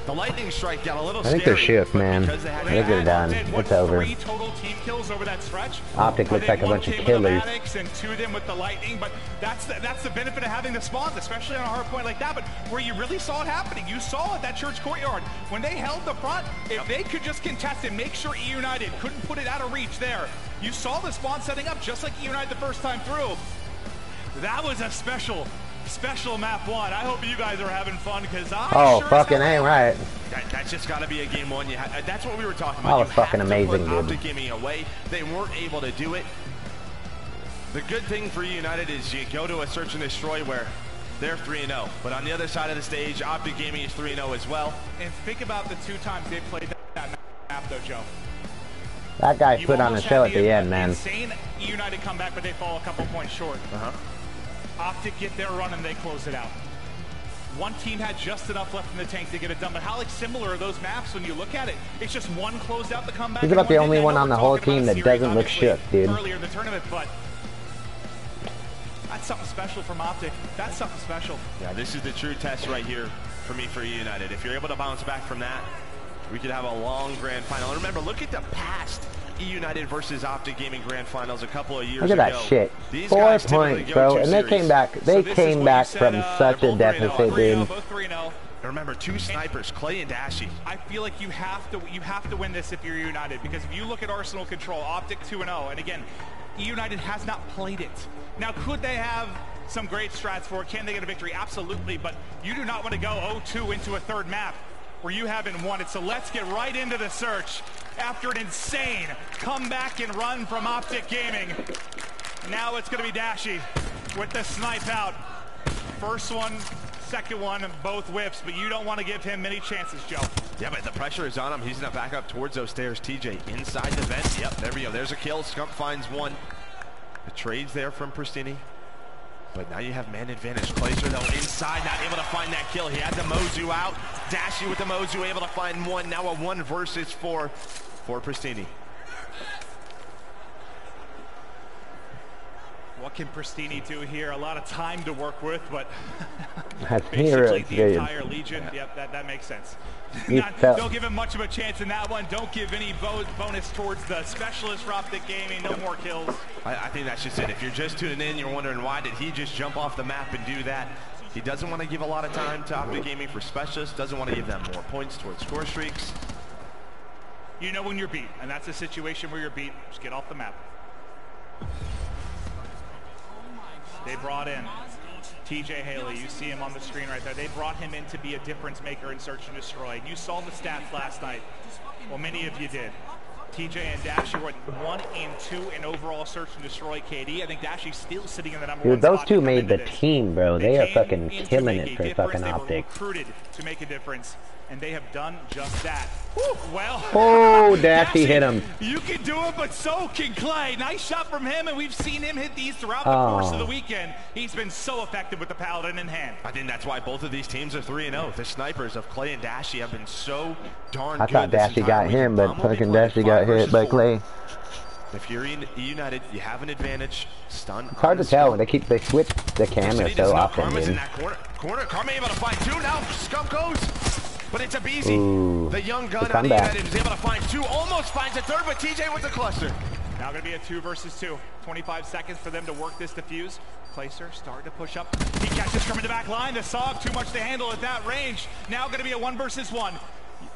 The lightning strike got a little I think they're shook, man. They're done. It's over. 3 total team kills over that stretch. Optic looks like a bunch of killers. And 2 of them with the lightning, but that's the benefit of having the spawns, especially on a hard point like that. But where you really saw it happening, you saw at that church courtyard when they held the front. If they could just contest and make sure EUnited couldn't put it out of reach there, you saw the spawn setting up just like EUnited the first time through. That was a special map 1. I hope you guys are having fun because I'm sure fucking ain't right. That's just got to be a game 1. That's what we were talking about. That was fucking amazing, dude. Optic giving away. They weren't able to do it. The good thing for EUnited is you go to a search and destroy where they're 3-0. But on the other side of the stage, Optic Gaming is 3-0 as well. And think about the 2 times they played that map though, Joe. That guy put on a show at the end, man. Insane EUnited comeback, but they fall a couple points short. Optic get their run and they close it out. One team had just enough left in the tank to get it done, but how like similar are those maps when you look at it? It's just one closed out the comeback. He's about the only one on the whole team that doesn't look shook, dude. Earlier in the tournament, but that's something special from Optic. That's something special. Yeah, this is the true test right here for me for EUnited. If you're able to bounce back from that, We could have a long grand final. And remember, look at the past EUnited versus Optic Gaming grand finals a couple of years ago. Look at that shit. 4 points, bro. And they came back. They came back from such a deficit, dude. Both 3-0. Remember, 2 snipers, Clay and Dashy. I feel like you have to win this if you're EUnited, because if you look at Arsenal Control, Optic 2-0, and again, EUnited has not played it. Now, could they have some great strats for it? Can they get a victory? Absolutely, but you do not want to go 0-2 into a third map where you haven't won it. So let's get right into the search after an insane comeback and run from Optic Gaming. Now it's going to be Dashy with the snipe out. First one, second one, both whiffs, but you don't want to give him many chances, Joe. Yeah, but the pressure is on him. He's going to back up towards those stairs. TJ inside the vent. Yep, there we go. There's a kill. Scump finds one. The trade's there from Pristini. But now you have man advantage. Placer, though, inside, not able to find that kill. He had the Mozu out. Dashy with the Mozu, able to find one. Now a 1 versus 4 for Pristini. What can Pristini do here? A lot of time to work with, but basically the entire Legion. Yep, that makes sense. Don't give him much of a chance in that one. Don't give any bonus towards the specialist for Optic Gaming. No more kills. I think that's just it. If you're just tuning in, you're wondering why did he just jump off the map and do that? He doesn't want to give a lot of time to Optic Gaming for specialists. Doesn't want to give them more points towards score streaks. You know when you're beat, and that's a situation where you're beat. Just get off the map. They brought in TJ Haley. You see him on the screen right there. They brought him in to be a difference maker in Search and Destroy. You saw the stats last night. Well, many of you did. TJ and Dashy were 1 and 2 in overall Search and Destroy KD. I think Dashy's still sitting in the number 1 spot. Dude, those two made the team, bro. They are fucking killing it for fucking Optic. They were recruited to make a difference, and they have done just that. Well, oh, Dashy hit him. You can do it, but so can Clay. Nice shot from him, and we've seen him hit these throughout the course of the weekend. He's been so effective with the Paladin in hand. I think that's why both of these teams are 3-0. The snipers of Clay and Dashy have been so darn good. I thought Dashy got him, but fucking Dashy got hit by Clay. If you're EUnited, you have an advantage. Stun. It's hard to tell when they switch the camera so often, Karma's dude. in that corner. Karma able to find 2 now. Scump goes. But it's a BZ. The young gun on EUnited is able to find 2. Almost finds a 3rd, but TJ with the cluster. Now going to be a 2 versus 2. 25 seconds for them to work this defuse. Placer starting to push up. He catches from in the back line. The Sog too much to handle at that range. Now going to be a 1 versus 1.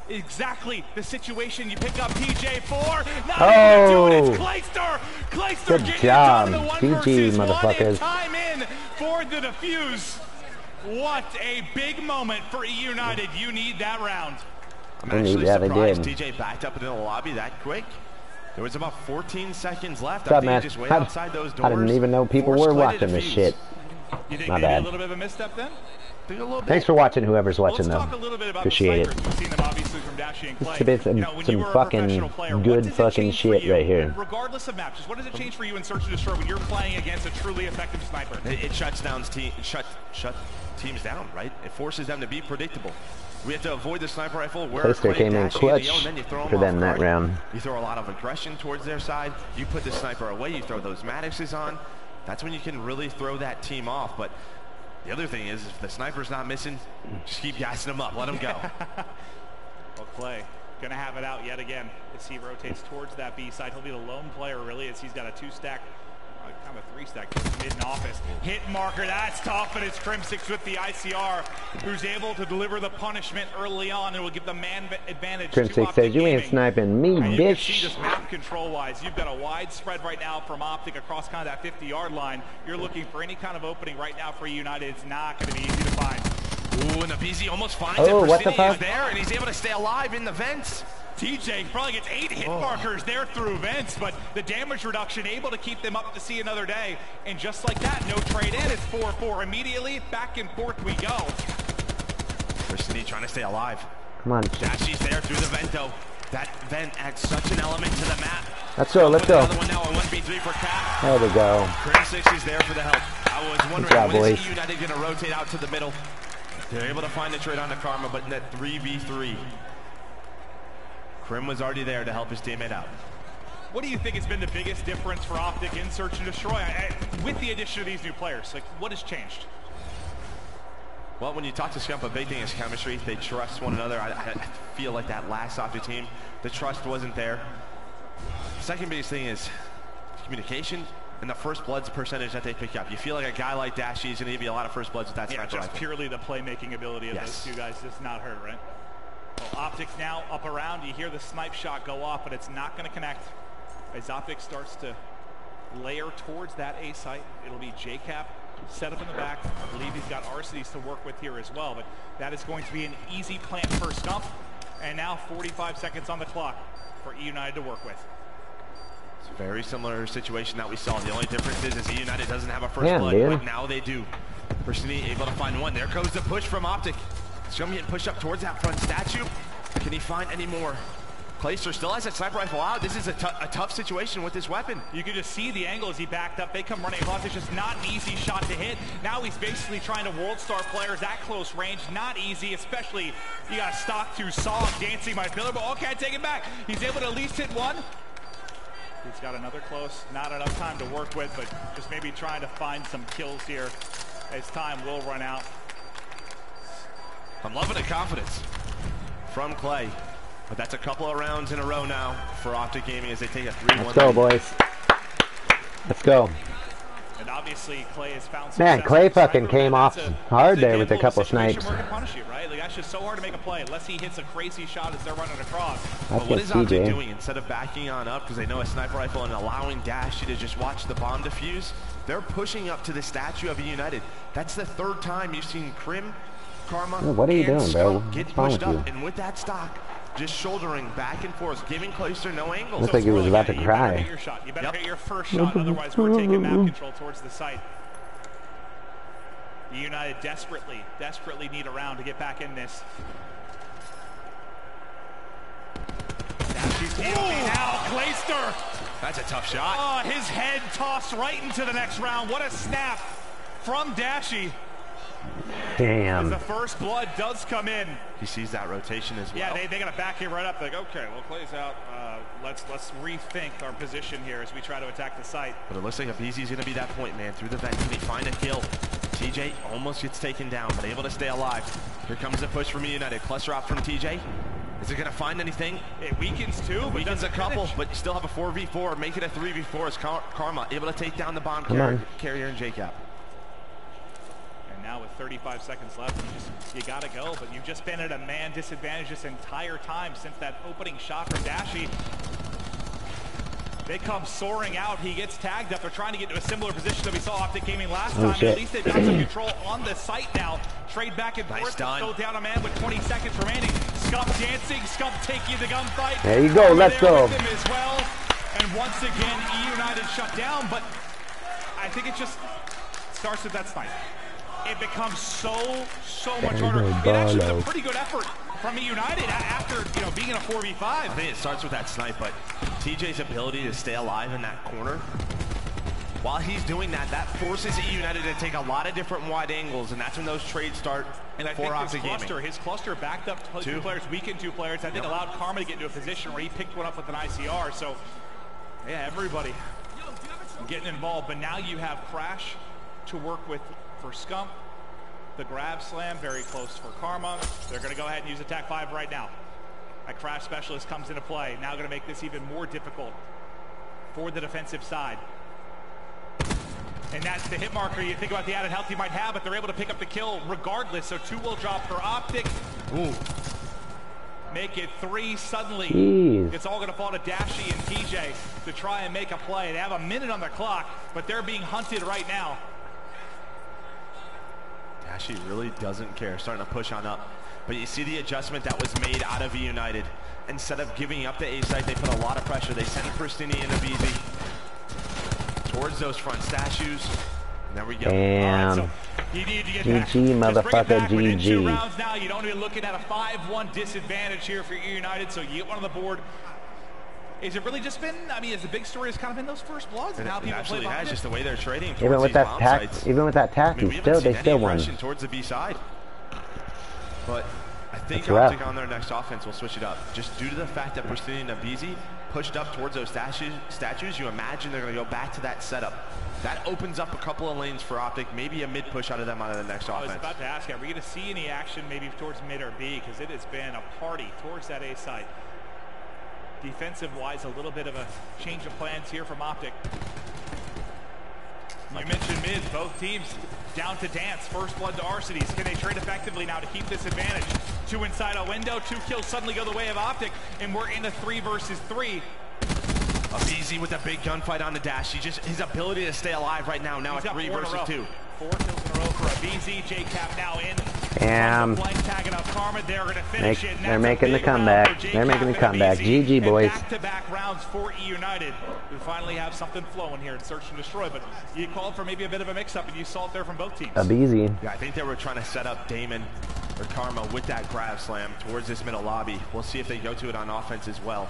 Exactly the situation. You pick up TJ4. Not able to do it. It's Clayster. Clayster good getting job. it done. The 1 GG, versus 1. motherfuckers. And time in for the defuse. What a big moment for EUnited. You need that round. I'm actually surprised TJ backed up into the lobby that quick. There was about 14 seconds left. What's up, man? Just wait outside those doors. I didn't even know people were watching this shit. You think My maybe bad. a little bit of a misstep then? Thanks for watching, whoever's watching, though. Appreciate it. We've seen them obviously from Dashy and Clay. It's some fucking good fucking shit right here. Regardless of matches, what does it change for you in Search and Destroy when you're playing against a truly effective sniper? It shuts down shut teams down, right? It forces them to be predictable. We have to avoid the sniper rifle. Clayster came in clutch for them that round. You throw a lot of aggression towards their side. You put the sniper away. You throw those Maddoxes on. That's when you can really throw that team off. But the other thing is, if the sniper's not missing, just keep gassing them up. Let them go. Well, Clay gonna have it out yet again as he rotates towards that B side. He'll be the lone player really, as he's got a 2-stack. Kind of a 3-stack mid in office. Hit marker, that's tough, and it's Crimsix with the ICR, who's able to deliver the punishment early on and will give the man advantage. Crimsix says, you ain't sniping me, bitch. You can see just map control-wise, you've got a wide spread right now from Optic across kind of that 50-yard line. You're looking for any kind of opening right now for EUnited. It's not going to be easy to find. Ooh, and the BZ almost finds it. What the fuck? Is there, and he's able to stay alive in the vents. TJ probably gets 8 hit markers there through vents, but the damage reduction able to keep them up to see another day. And just like that, no trade in. It's 4-4 immediately. Back and forth we go. Pristini trying to stay alive. Come on. Dashy's there through the vent, though. That vent adds such an element to the map. Let's go, let's go. Another one now, a 1v3 for Cap. There we go. Crimsix is there for the help. I was wondering, when is EUnited going to rotate out to the middle? They're able to find the trade on the Karma, but in that 3v3. Krim was already there to help his teammate out. What do you think has been the biggest difference for Optic in Search and Destroy with the addition of these new players? Like, what has changed? Well, when you talk to Scump, a big thing is chemistry. They trust one another. I feel like that last Optic team, the trust wasn't there. The second biggest thing is communication and the first bloods percentage that they pick up. You feel like a guy like Dashy is going to give you a lot of first bloods with that sniper just rifle. Purely the playmaking ability of those two guys does not hurt, right? Well, Optic's now up around. You hear the snipe shot go off, but it's not going to connect. As Optic starts to layer towards that A site, it'll be JCap set up in the back. I believe he's got Arcades to work with here as well, but that is going to be an easy plant for Scump. And now 45 seconds on the clock for EUnited to work with. It's a very similar situation that we saw. The only difference is EUnited doesn't have a first blood, but now they do. Persini able to find one. There goes the push from Optic. Scump getting pushed up towards that front statue. Can he find any more? Clayster still has that sniper rifle out. This is a tough situation with this weapon. You can just see the angle as he backed up. They come running across. It's just not an easy shot to hit. Now he's basically trying to World Star players at close range. Not easy, especially you got stock to Saw dancing my pillar, but okay, take it back. He's able to at least hit one. He's got another close. Not enough time to work with, but just maybe trying to find some kills here as time will run out. I'm loving the confidence from Clay. But that's a couple of rounds in a row now for Optic Gaming as they take a 3-1. Let's go, boys. Let's go. And obviously, Clay has found Man, Clay fucking came off hard there with a couple snipes. Where it can punish you, right? Like, that's just so hard to make a play unless he hits a crazy shot as they're running across. But what is Optic doing? Instead of backing on up because they know a sniper rifle and allowing Dashy to just watch the bomb defuse, they're pushing up to the statue of EUnited. That's the third time you've seen Krim, Karma, what are you doing, bro? get pushed up. And with that stock, just shouldering back and forth, giving Clayster no angles. Looks like he was about to cry. Hit your shot. You better hit your first shot, otherwise we're taking map control towards the site. EUnited desperately need a round to get back in this. Now Clayster. That's a tough shot. Oh, his head tossed right into the next round. What a snap from Dashy. Damn. As the first blood does come in. He sees that rotation as well. Yeah, they got to back him right up. Like, okay, well, Clay's out. Let's rethink our position here as we try to attack the site. But it looks like Abizi's going to be that point, man. Through the vent, can he find a kill? TJ almost gets taken down, but able to stay alive. Here comes the push from EUnited. Cluster out from TJ. Is it going to find anything? It weakens too. It weakens a couple, but you still have a 4v4. Make it a 3v4 as Karma able to take down the bomb carrier and JCap. Now with 35 seconds left, you gotta go, but you've just been at a man disadvantage this entire time since that opening shot from Dashy. They come soaring out. He gets tagged up. They're trying to get to a similar position that we saw Optic Gaming last time. At least they've got some control on the site now. Trade back and forth. Still down a man with 20 seconds remaining. Scump dancing. Scump taking the gunfight. There you go. Let's go. As well. And once again, EUnited shut down, but I think it just starts with that snipe. It becomes so much harder. It actually was a pretty good effort from EUnited after being in a 4v5. I think it starts with that snipe, but TJ's ability to stay alive in that corner, while he's doing that, that forces EUnited to take a lot of different wide angles, and that's when those trades start. And I think his cluster backed up two players, weakened two players. I think allowed Karma to get into a position where he picked one up with an ICR. So, yeah, everybody getting involved. But now you have Crash to work with for Scump. The grab slam very close for Karma. They're going to go ahead and use attack 5 right now. A Crash specialist comes into play. Now going to make this even more difficult for the defensive side. And that's the hit marker. You think about the added health you might have, but they're able to pick up the kill regardless. So 2 will drop for Optic. Ooh. Make it 3 suddenly. Jeez. It's all going to fall to Dashy and TJ to try and make a play. They have a minute on the clock, but they're being hunted right now. Dashy really doesn't care, starting to push on up. But you see the adjustment that was made out of EUnited. Instead of giving up the A site, they put a lot of pressure. They send Pristini and Abizi towards those front statues. And there we go. Damn. Right, so you need to get GG, motherfucker, GG. 2 GG. rounds now. You don't even looking at a 5-1 disadvantage here for EUnited, so you get one on the board. Is it really just been, I mean, the big story has kind of been those first bloods and how people play behind it? Just the way they're trading Even with that tact, they still won. Towards the B side. But I think Optic on their next offense will switch it up. Just due to the fact that Pristini and Abizi pushed up towards those statues, you imagine they're going to go back to that setup. That opens up a couple of lanes for Optic, maybe a mid push out of them on the next offense. I was about to ask, are we going to see any action maybe towards mid or B? Because it has been a party towards that A side. Defensive-wise, a little bit of a change of plans here from Optic. You mentioned mids, both teams down to dance. First blood to Arcides. Can they trade effectively now to keep this advantage? 2 inside a window, 2 kills suddenly go the way of Optic, and we're in a 3 versus 3. Easy with a big gunfight on the dash. His ability to stay alive right now at 3 versus 2. 4 kills in a row for a BZ. JCap now in. Damn. Tagging up Karma. They're going to finish it. They're making the comeback. They're making the comeback. GG, boys. Back-to-back rounds for EUnited. We finally have something flowing here in Search and Destroy, but you called for maybe a bit of a mix-up, and you saw it there from both teams. A BZ. Yeah, I think they were trying to set up Damon or Karma with that grab slam towards this middle lobby. We'll see if they go to it on offense as well.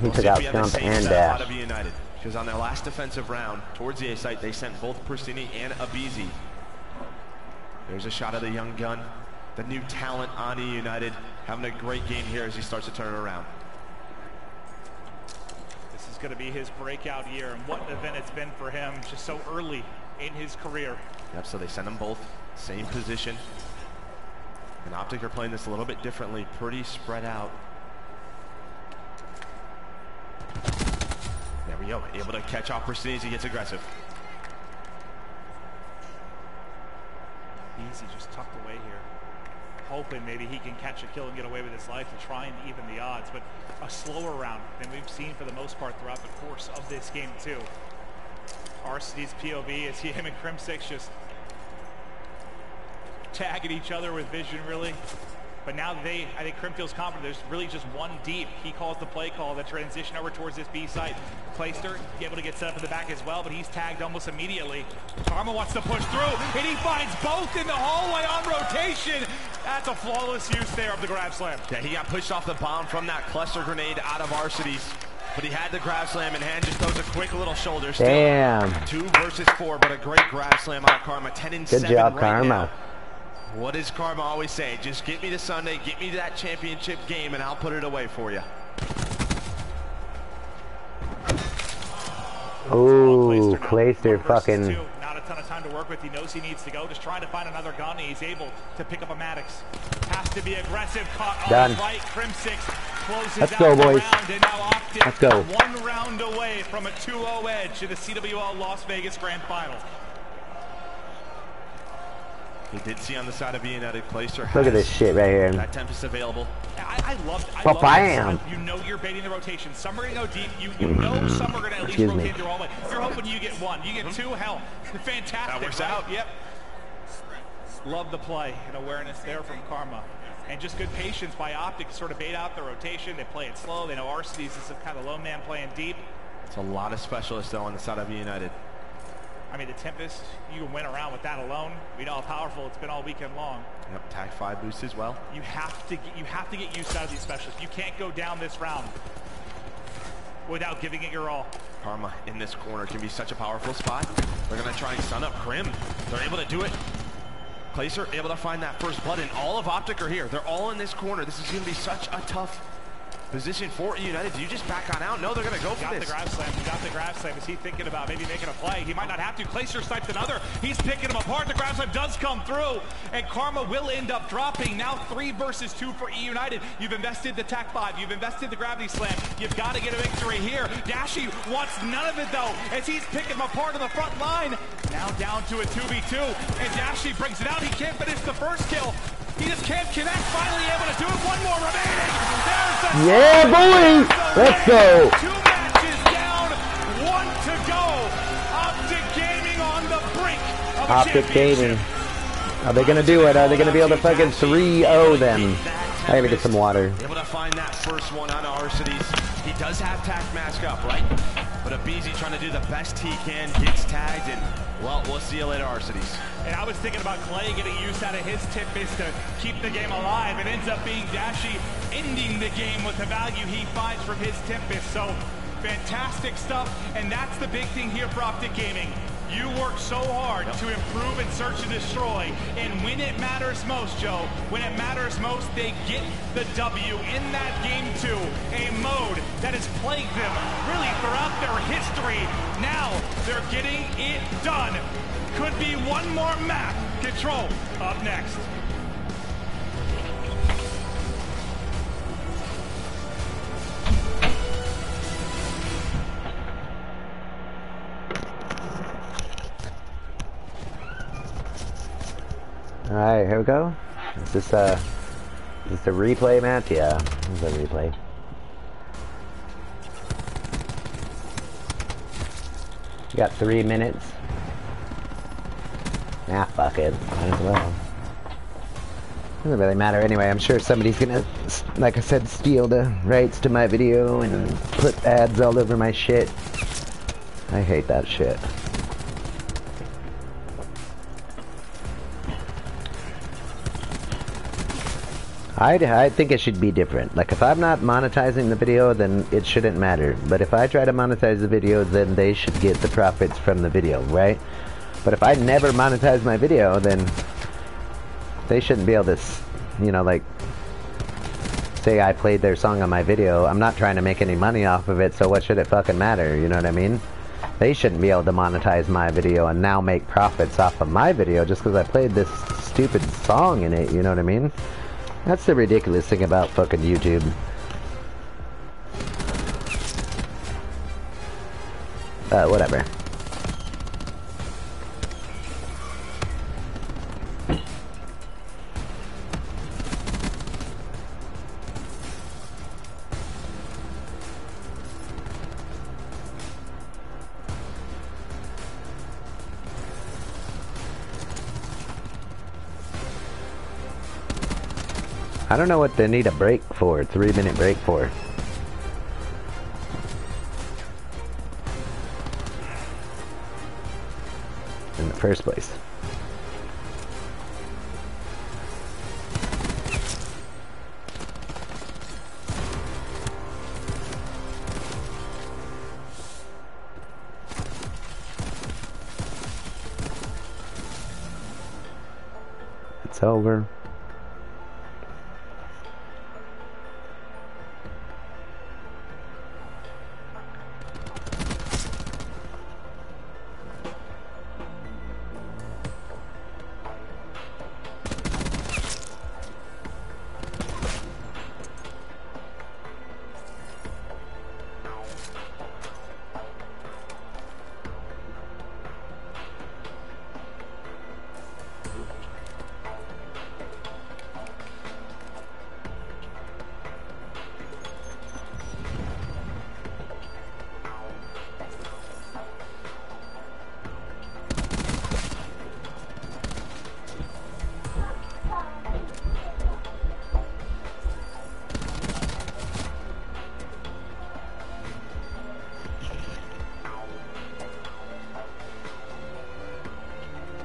He took out Scump and Dash. Out of EUnited, because on their last defensive round towards the A site, they sent both Persini and Abizi. There's a shot of the young gun, the new talent on EUnited, having a great game here as he starts to turn it around. This is going to be his breakout year, and what an event it's been for him just so early in his career. Yep, so they send them both same position, and Optic are playing this a little bit differently, pretty spread out. There we go, able to catch off Persini as he gets aggressive. Easy, just tucked away here. Hoping maybe he can catch a kill and get away with his life to try and even the odds, but a slower round than we've seen for the most part throughout the course of this game too. Arcides POV as him and Crim6 just tagging each other with vision really. But now I think Crim feels confident. There's really just one deep. He calls the play call, the transition over towards this B site. Clayster able to get set up in the back as well, but he's tagged almost immediately. Karma wants to push through, and he finds both in the hallway on rotation. That's a flawless use there of the grab slam. Yeah, he got pushed off the bomb from that cluster grenade out of Arcides, but he had the grab slam in hand, just throws a quick little shoulder. Still Damn. 2 versus 4, but a great grab slam on Karma. 10 and 7 Good job, right Karma. now. What does Karma always say? Just get me to Sunday, get me to that championship game, and I'll put it away for you. Ooh, Clayster fucking. Not a ton of time to work with. He knows he needs to go. Just trying to find another gun. He's able to pick up a Maddox. Has to be aggressive. Caught Done. on right. Crim6 closes Let's out go, the boys. round, and now Optic Let's go. 1 round away from a 2-0 edge in the CWL Las Vegas Grand Final. We did see on the side of EUnited, Clayster Look at this shit right here. That Tempest available. I love Bam. You know you're baiting the rotation. Some are going to go deep. You know some are going to at least Excuse me. rotate through all the way. You're hoping you get 1. You get 2, hell, fantastic. That works right? out. Yep. Love the play and awareness there from Karma. And just good patience by Optic to sort of bait out the rotation. They play it slow. They know Arcides is some kind of lone man playing deep. It's a lot of specialists, though, on the side of EUnited. I mean, the Tempest, you can win around with that alone. We know how powerful it's been all weekend long. Yep, tag 5 boost as well. You have to get used out of these specialists. You can't go down this round without giving it your all. Karma in this corner can be such a powerful spot. They're going to try and stun up Crim. They're able to do it. Clayster able to find that first blood, and all of Optic are here. They're all in this corner. This is going to be such a tough position for EUnited. Do you just back on out? No, they're going to go for this. He got the grab slam. Is he thinking about maybe making a play? He might not have to. Clayster sniped another. He's picking him apart. The grab slam does come through, and Karma will end up dropping. Now 3 versus 2 for EUnited. You've invested the tac 5. You've invested the gravity slam. You've got to get a victory here. Dashy wants none of it, though, as he's picking him apart on the front line. Now down to a 2v2, and Dashy brings it out. He can't finish the first kill. He just can't connect. Finally able to do it. 1 more remaining. There's the Yeah, boys. Let's go. 2 matches down, 1 to go. Optic Gaming on the brink of a Optic championship. Gaming. Are they gonna do it? Are they gonna be able to fucking 3-0 them? I gotta get some water. Able to find that first one on Arcides. He does have tac mask up, right? But Abizi trying to do the best he can, gets tagged, and well, we'll see you later, Arcides. And I was thinking about Clay getting use out of his Tempest to keep the game alive. It ends up being Dashy ending the game with the value he finds from his Tempest. So fantastic stuff, and that's the big thing here for Optic Gaming. You work so hard to improve and search and destroy, and when it matters most, Joe, when it matters most, they get the W in that game 2, a mode that has plagued them really throughout their history. Now they're getting it done. Could be one more map. Control up next. Alright, here we go. Is this a replay match? Yeah, this is a replay. You got 3 minutes. Nah, fuck it. Might as well. Doesn't really matter anyway. I'm sure somebody's gonna, like I said, steal the rights to my video and put ads all over my shit. I hate that shit. I think it should be different. Like, if I'm not monetizing the video, then it shouldn't matter. But if I try to monetize the video, then they should get the profits from the video, right? But if I never monetize my video, then they shouldn't be able to, you know, like, say I played their song on my video. I'm not trying to make any money off of it, so what should it fucking matter? You know what I mean? They shouldn't be able to monetize my video and now make profits off of my video just because I played this stupid song in it, you know what I mean? That's the ridiculous thing about fucking YouTube. Whatever. I don't know what they need a break for, 3-minute break for. In the first place. It's over.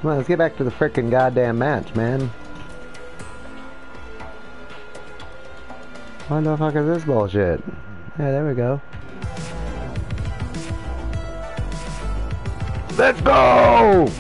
Come on, let's get back to the frickin' goddamn match, man. What the fuck is this bullshit? Yeah, there we go. Let's go!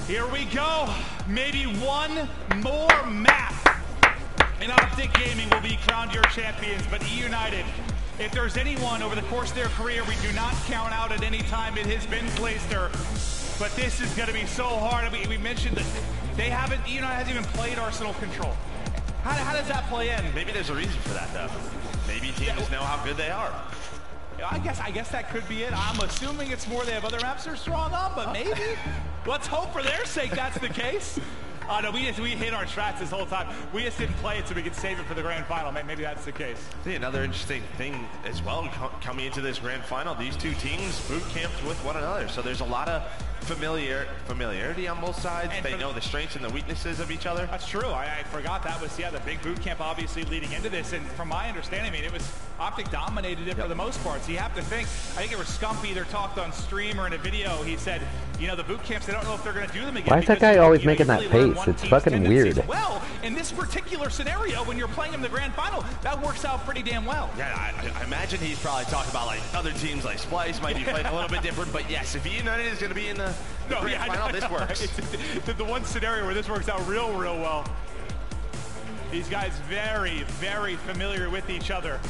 Here we go. Maybe one more map, and Optic Gaming will be crowned your champions. But EUnited, if there's anyone over the course of their career we do not count out at any time, it has been Blaster. But this is going to be so hard. We mentioned that they haven't, EUnited hasn't even played Arsenal Control. How does that play in? Maybe there's a reason for that, though. Maybe teams know how good they are. I guess that could be it. I'm assuming it's more they have other maps they're strong on, but maybe. Let's hope for their sake that's the case. No, we hit our strats this whole time. We just didn't play it so we could save it for the grand final. Maybe that's the case. See, another interesting thing as well coming into this grand final, these two teams boot camped with one another. So there's a lot of familiarity on both sides. And they know the strengths and the weaknesses of each other. That's true. I forgot that was, the big boot camp obviously leading into this. And from my understanding, I mean, it was Optic dominated it for the most part. So you have to think, I think it was Scump either talked on stream or in a video. He said, the boot camps, they don't know if they're going to do them again. Why is that guy always making that face? It's fucking weird. Well, in this particular scenario, when you're playing in the grand final, that works out pretty damn well. Yeah, I imagine he's probably talking about like other teams like Splice might be playing a little bit different. But yes, if EUnited is going to be in the grand final, this works. It's the one scenario where this works out real well. These guys very, very familiar with each other.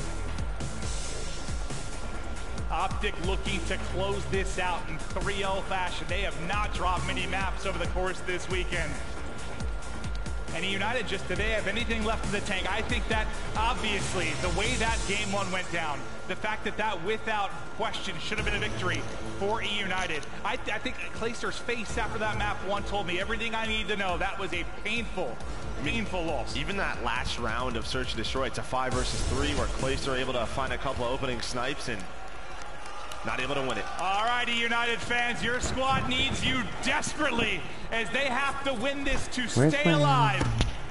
Optic looking to close this out in 3-0 fashion. They have not dropped many maps over the course of this weekend. And EUnited just today have anything left in the tank. I think that obviously the way that game one went down, the fact that without question should have been a victory for EUnited. I think Clayster's face after that map one told me everything I need to know. That was a painful loss. Even that last round of Search and Destroy, it's a 5 versus 3 where Clayster able to find a couple of opening snipes and not able to win it. All right, EUnited fans, your squad needs you desperately as they have to win this to stay alive.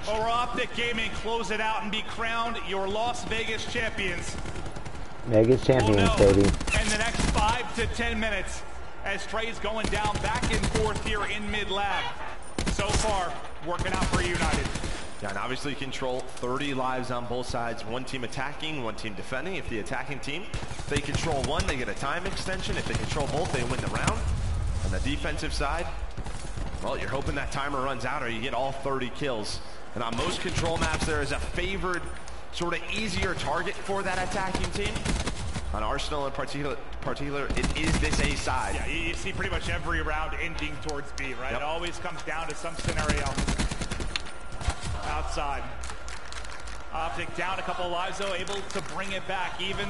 Or Optic Gaming close it out and be crowned your Las Vegas champions. Vegas champions, baby. In the next 5 to 10 minutes, as Trey's going down back and forth here in mid-lab. So far, working out for EUnited. Yeah, and obviously control 30 lives on both sides. One team attacking, one team defending. If the attacking team, they control one, they get a time extension. If they control both, they win the round. On the defensive side, well, you're hoping that timer runs out or you get all 30 kills. And on most control maps, there is a favored, sort of easier target for that attacking team. On Arsenal in particular, it is this A side. Yeah, you see pretty much every round ending towards B, right? It always comes down to some scenario outside. Optic down a couple of lives though, able to bring it back. Even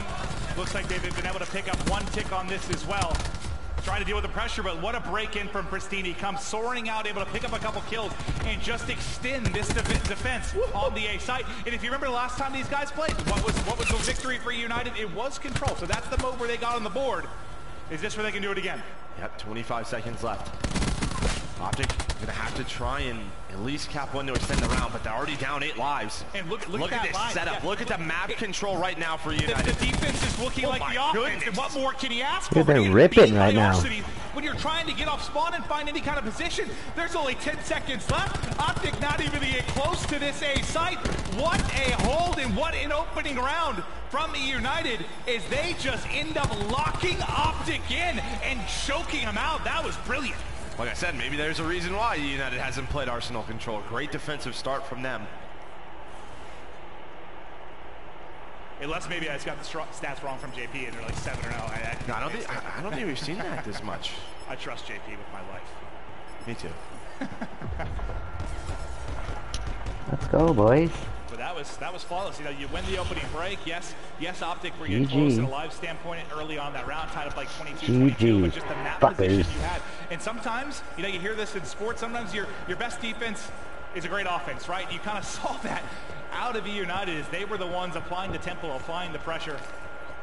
looks like they've been able to pick up one tick on this as well. Trying to deal with the pressure, but what a break in from Pristini. Comes soaring out, able to pick up a couple kills and just extend this defense on the A site. And if you remember the last time these guys played, what was the victory for EUnited? It was control. So that's the mode where they got on the board. Is this where they can do it again? Yep, 25 seconds left. Optic gonna have to try and at least cap one to extend the round, but they're already down 8 lives. And look at this line. setup. Yeah. Look at the map control right now for EUnited. The defense is looking like the offense. Goodness. And what more can he ask for? Dude, they're ripping right now. When you're trying to get off spawn and find any kind of position, there's only 10 seconds left. Optic not even get close to this A site. What a hold and what an opening round from EUnited as they just end up locking Optic in and choking him out. That was brilliant. Like I said, maybe there's a reason why EUnited hasn't played Arsenal control. Great defensive start from them. Unless maybe I just got the stats wrong from JP and they're like 7-0. I don't think we've seen that this much. I trust JP with my life. Me too. Let's go, boys. But that was flawless. You win the opening break. Yes, Optic were getting close in a live standpoint early on that round, tied up like 22-22, but just the map position you had. And sometimes, you hear this in sports. Sometimes your best defense is a great offense, right? You kind of saw that out of EUnited as they were the ones applying the tempo, applying the pressure.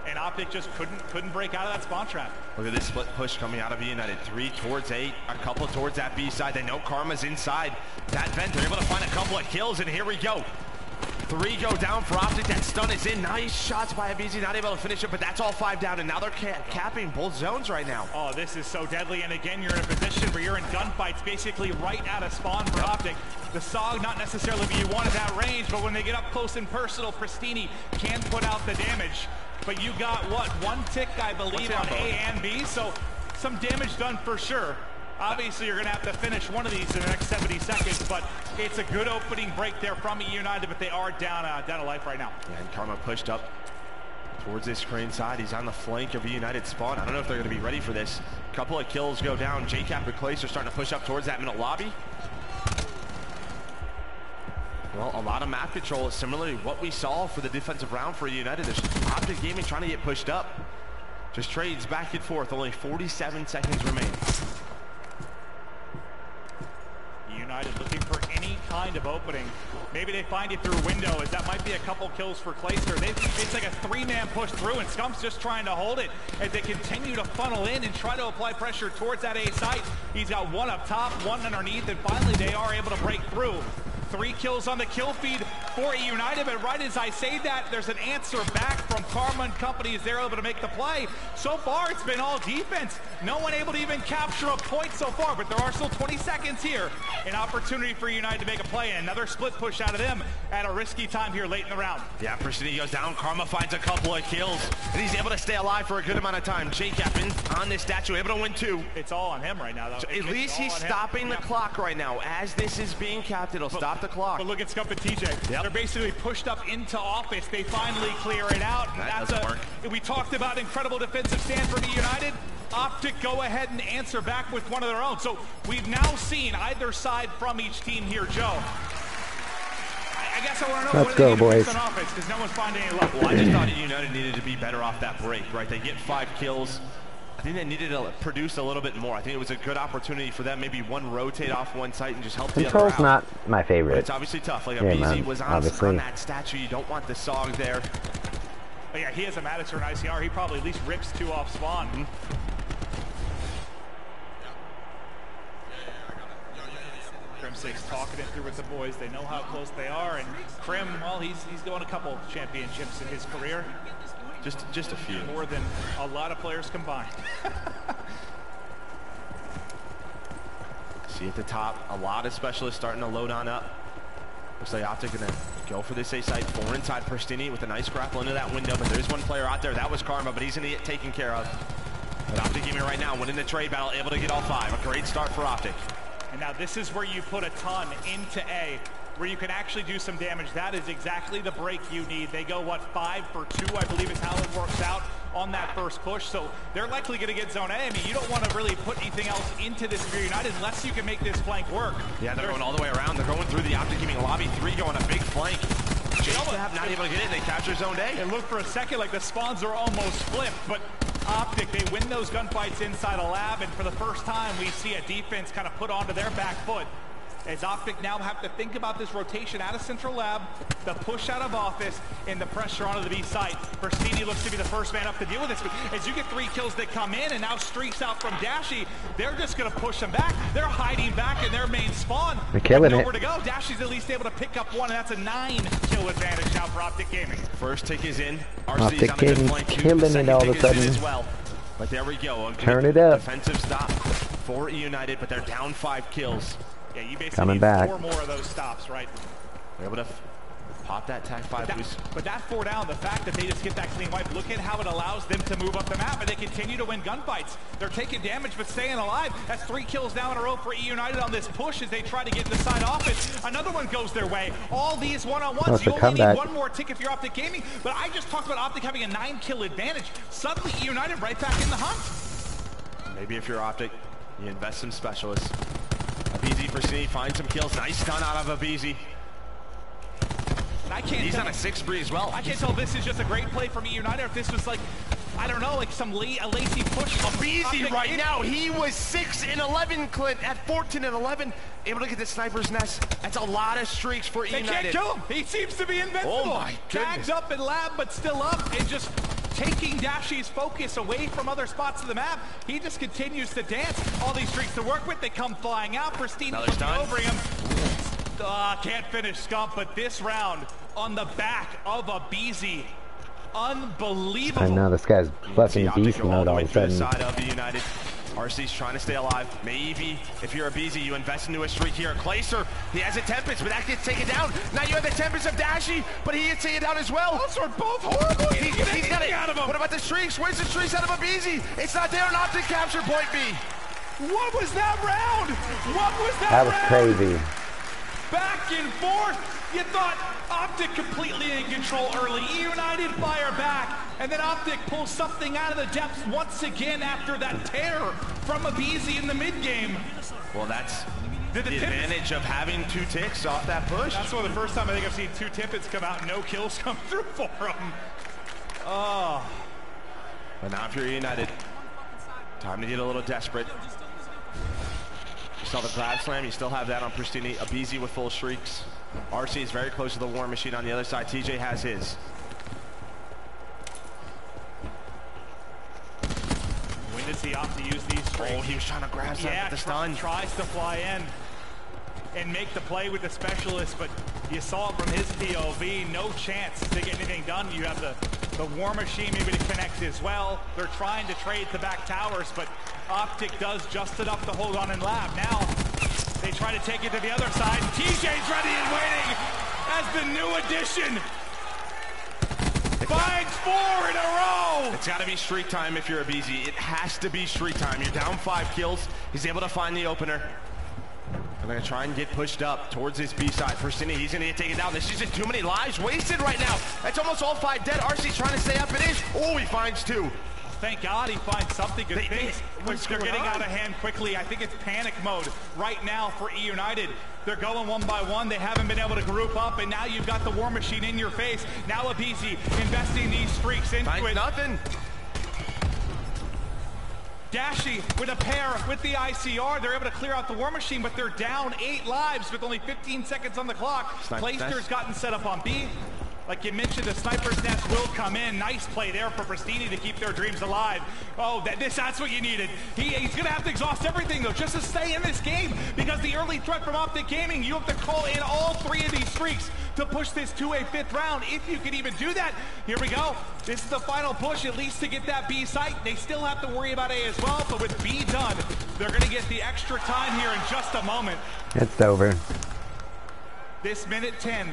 And Optic just couldn't break out of that spawn trap. Look at this split push coming out of EUnited. 3 towards 8, a couple towards that B side. They know Karma's inside that vent. They're able to find a couple of kills, and here we go. 3 go down for Optic. That stun is in. Nice shots by Abizi. Not able to finish it, but that's all 5 down, and now they're capping both zones right now. Oh, this is so deadly, and again, you're in a position where you're in gunfights basically right out of spawn for Optic. The SOG not necessarily be one at that range, but when they get up close and personal, Pristini can put out the damage. But you got, what, 1 tick, I believe, on A and B, so some damage done for sure. Obviously, you're going to have to finish one of these in the next 70 seconds, but it's a good opening break there from EUnited, but they are down a life right now. Yeah, and Karma pushed up towards this crane side. He's on the flank of EUnited spawn. I don't know if they're going to be ready for this. A couple of kills go down. JCap and Clace are starting to push up towards that middle lobby. Well, a lot of map control is similarly what we saw for the defensive round for EUnited. There's Optic Gaming trying to get pushed up. Just trades back and forth. Only 47 seconds remain. EUnited looking for any kind kind of opening. Maybe they find you through a window, as that might be a couple kills for Clayster. It's like a 3-man push through, and Scump's just trying to hold it as they continue to funnel in and try to apply pressure towards that A site. He's got one up top, one underneath, and finally they are able to break through. 3 kills on the kill feed for EUnited, but right as I say that, there's an answer back from Karma and company as they're able to make the play. So far, it's been all defense. No one able to even capture a point so far, but there are still 20 seconds here. An opportunity for EUnited to make a play, and another split push out of them at a risky time here late in the round. Yeah, Pristini goes down. Karma finds a couple of kills, and he's able to stay alive for a good amount of time. JCap on this statue, able to win 2. It's all on him right now, though. So at least he's stopping the clock right now. As this is being capped, it'll stop the clock. But look at Scump and TJ. Yep. They're basically pushed up into office. They finally clear it out. That doesn't work. We talked about incredible defensive stand from EUnited. Optic go ahead and answer back with one of their own. So we've now seen either side from each team here, Joe. I guess I want to know Let's go, boys. On offense, because no one's finding any love. Well, I just thought EUnited needed to be better off that break, right? They get 5 kills. I think they needed to produce a little bit more. I think it was a good opportunity for them. Maybe one rotate off one site and just help the other out. Control's not my favorite. But it's obviously tough. Like a BZ was on that statue. You don't want the SOG there. But yeah, he has a Madison and ICR. He probably at least rips 2 off spawn. Crim6 talking it through with the boys. They know how close they are. And Crim, well, he's going a couple championships in his career. Just a few. More than a lot of players combined. See at the top, a lot of specialists starting to load on up. Looks like Optic gonna go for this A site. 4 inside Pristini with a nice grapple into that window, but there's one player out there. That was Karma, but he's gonna get taken care of. But Optic Gaming right now, winning the trade battle, able to get all 5. A great start for Optic. And now this is where you put a ton into A, where you can actually do some damage. That is exactly the break you need. They go, what, 5 for 2, I believe is how it works out on that first push. So they're likely going to get zone A. I mean, you don't want to really put anything else into this if you're EUnited unless you can make this flank work. Yeah, they're going all the way around. They're going through the Optic Gaming lobby. 3 going a big flank. JCap not able to get it. They capture zone A. And look for a second like the spawns are almost flipped, but Optic, they win those gunfights inside a lab, and for the first time we see a defense kind of put onto their back foot. As Optic now have to think about this rotation out of Central Lab, the push out of office, and the pressure onto the B site. Pristini looks to be the first man up to deal with this, but as you get 3 kills that come in and now streaks out from Dashy, they're just going to push them back. They're hiding back in their main spawn. They're killing it. Nowhere to go. Dashy's at least able to pick up 1, and that's a 9-kill advantage now for Optic Gaming. First tick is in. Optic Gaming's killing it all of a sudden. As well. But there we go. Turn it up. Defensive stop for EUnited, but they're down 5 kills. Yeah, you basically Coming need back. 4 more of those stops, right? They're able to pop that tag 5 boost. But that 4 down, the fact that they just get that clean wipe, look at how it allows them to move up the map, and they continue to win gunfights. They're taking damage, but staying alive. That's 3 kills now in a row for EUnited on this push as they try to get in the side office. Another one goes their way. All these one-on-ones, you only need 1 more tick if you're Optic Gaming, but I just talked about Optic having a 9-kill advantage. Suddenly, EUnited right back in the hunt. Maybe if you're Optic, you invest some specialists. Abizi for C, find some kills. Nice stun out of Abizi. He's on a 6 spree as well. I can't tell if this is just a great play from EUnited or if this was like, I don't know, like some a lazy push. Abizi right now, he was 6 and 11, Clint, at 14 and 11. Able to get the sniper's nest. That's a lot of streaks for EUnited. They can't kill him. He seems to be invincible. Oh my goodness. Tags up in lab, but still up, and just taking Dashy's focus away from other spots of the map. He just continues to dance. All these streaks to work with, they come flying out. Pristine looking over him. Can't finish Scump, but this round on the back of Abizi. Unbelievable. I know, this guy's fucking beast mode all of a sudden. Side of EUnited. RC's trying to stay alive. Maybe if you're a BZ, you invest into a streak here. Clayster, he has a Tempest, but that gets taken down. Now you have the Tempest of Dashy, but he gets taken down as well. Those are both horrible. He's got it out of him. What about the streaks? Where's the streaks out of a BZ? It's not there. An Optic capture point B. What was that round? What was that round? That was crazy. Back and forth. You thought Optic completely in control early. EUnited fire back, and then Optic pulls something out of the depths once again after that tear from Abizi in the mid game. Well, that's the advantage of having 2 ticks off that push. That's one of the first time I think I've seen 2 Tippets come out and no kills come through for him. Oh. But now if you're EUnited, time to get a little desperate. Saw the grab slam. You still have that on Pristini. Abizi with full streaks. RC is very close to the War Machine on the other side. TJ has his. When does he opt to use these streaks? Oh, he was trying to grab something with the stun. Tries to fly in and make the play with the specialist, but you saw it from his POV. No chance to get anything done. You have the War Machine maybe to connect as well. They're trying to trade the back towers, but Optic does just enough to hold on and lab. Now they try to take it to the other side. TJ's ready and waiting as the new addition. Finds 4 in a row. It's got to be streak time if you're Abizi. It has to be streak time. You're down 5 kills. He's able to find the opener. I'm going to try and get pushed up towards his B side. Pristini, he's going to get taken down. This is just too many lives wasted right now. That's almost all 5 dead. RC's trying to stay up. It is. Oh, he finds 2. Thank God he finds something good. They're getting out of hand quickly. I think it's panic mode right now for EUnited. They're going one by one. They haven't been able to group up, and now you've got the War Machine in your face. Now Abizi investing these streaks into it. Nothing. Dashi with a pair with the ICR. They're able to clear out the War Machine, but they're down 8 lives with only 15 seconds on the clock. Clayster's gotten set up on B. Like you mentioned, the sniper's nest will come in. Nice play there for Pristini to keep their dreams alive. Oh, that's what you needed. He's going to have to exhaust everything, though, just to stay in this game, because the early threat from Optic Gaming, you have to call in all 3 of these streaks to push this to a 5th round, if you can even do that. Here we go. This is the final push, at least to get that B site. They still have to worry about A as well, but with B done, they're going to get the extra time here in just a moment. It's over. This minute 10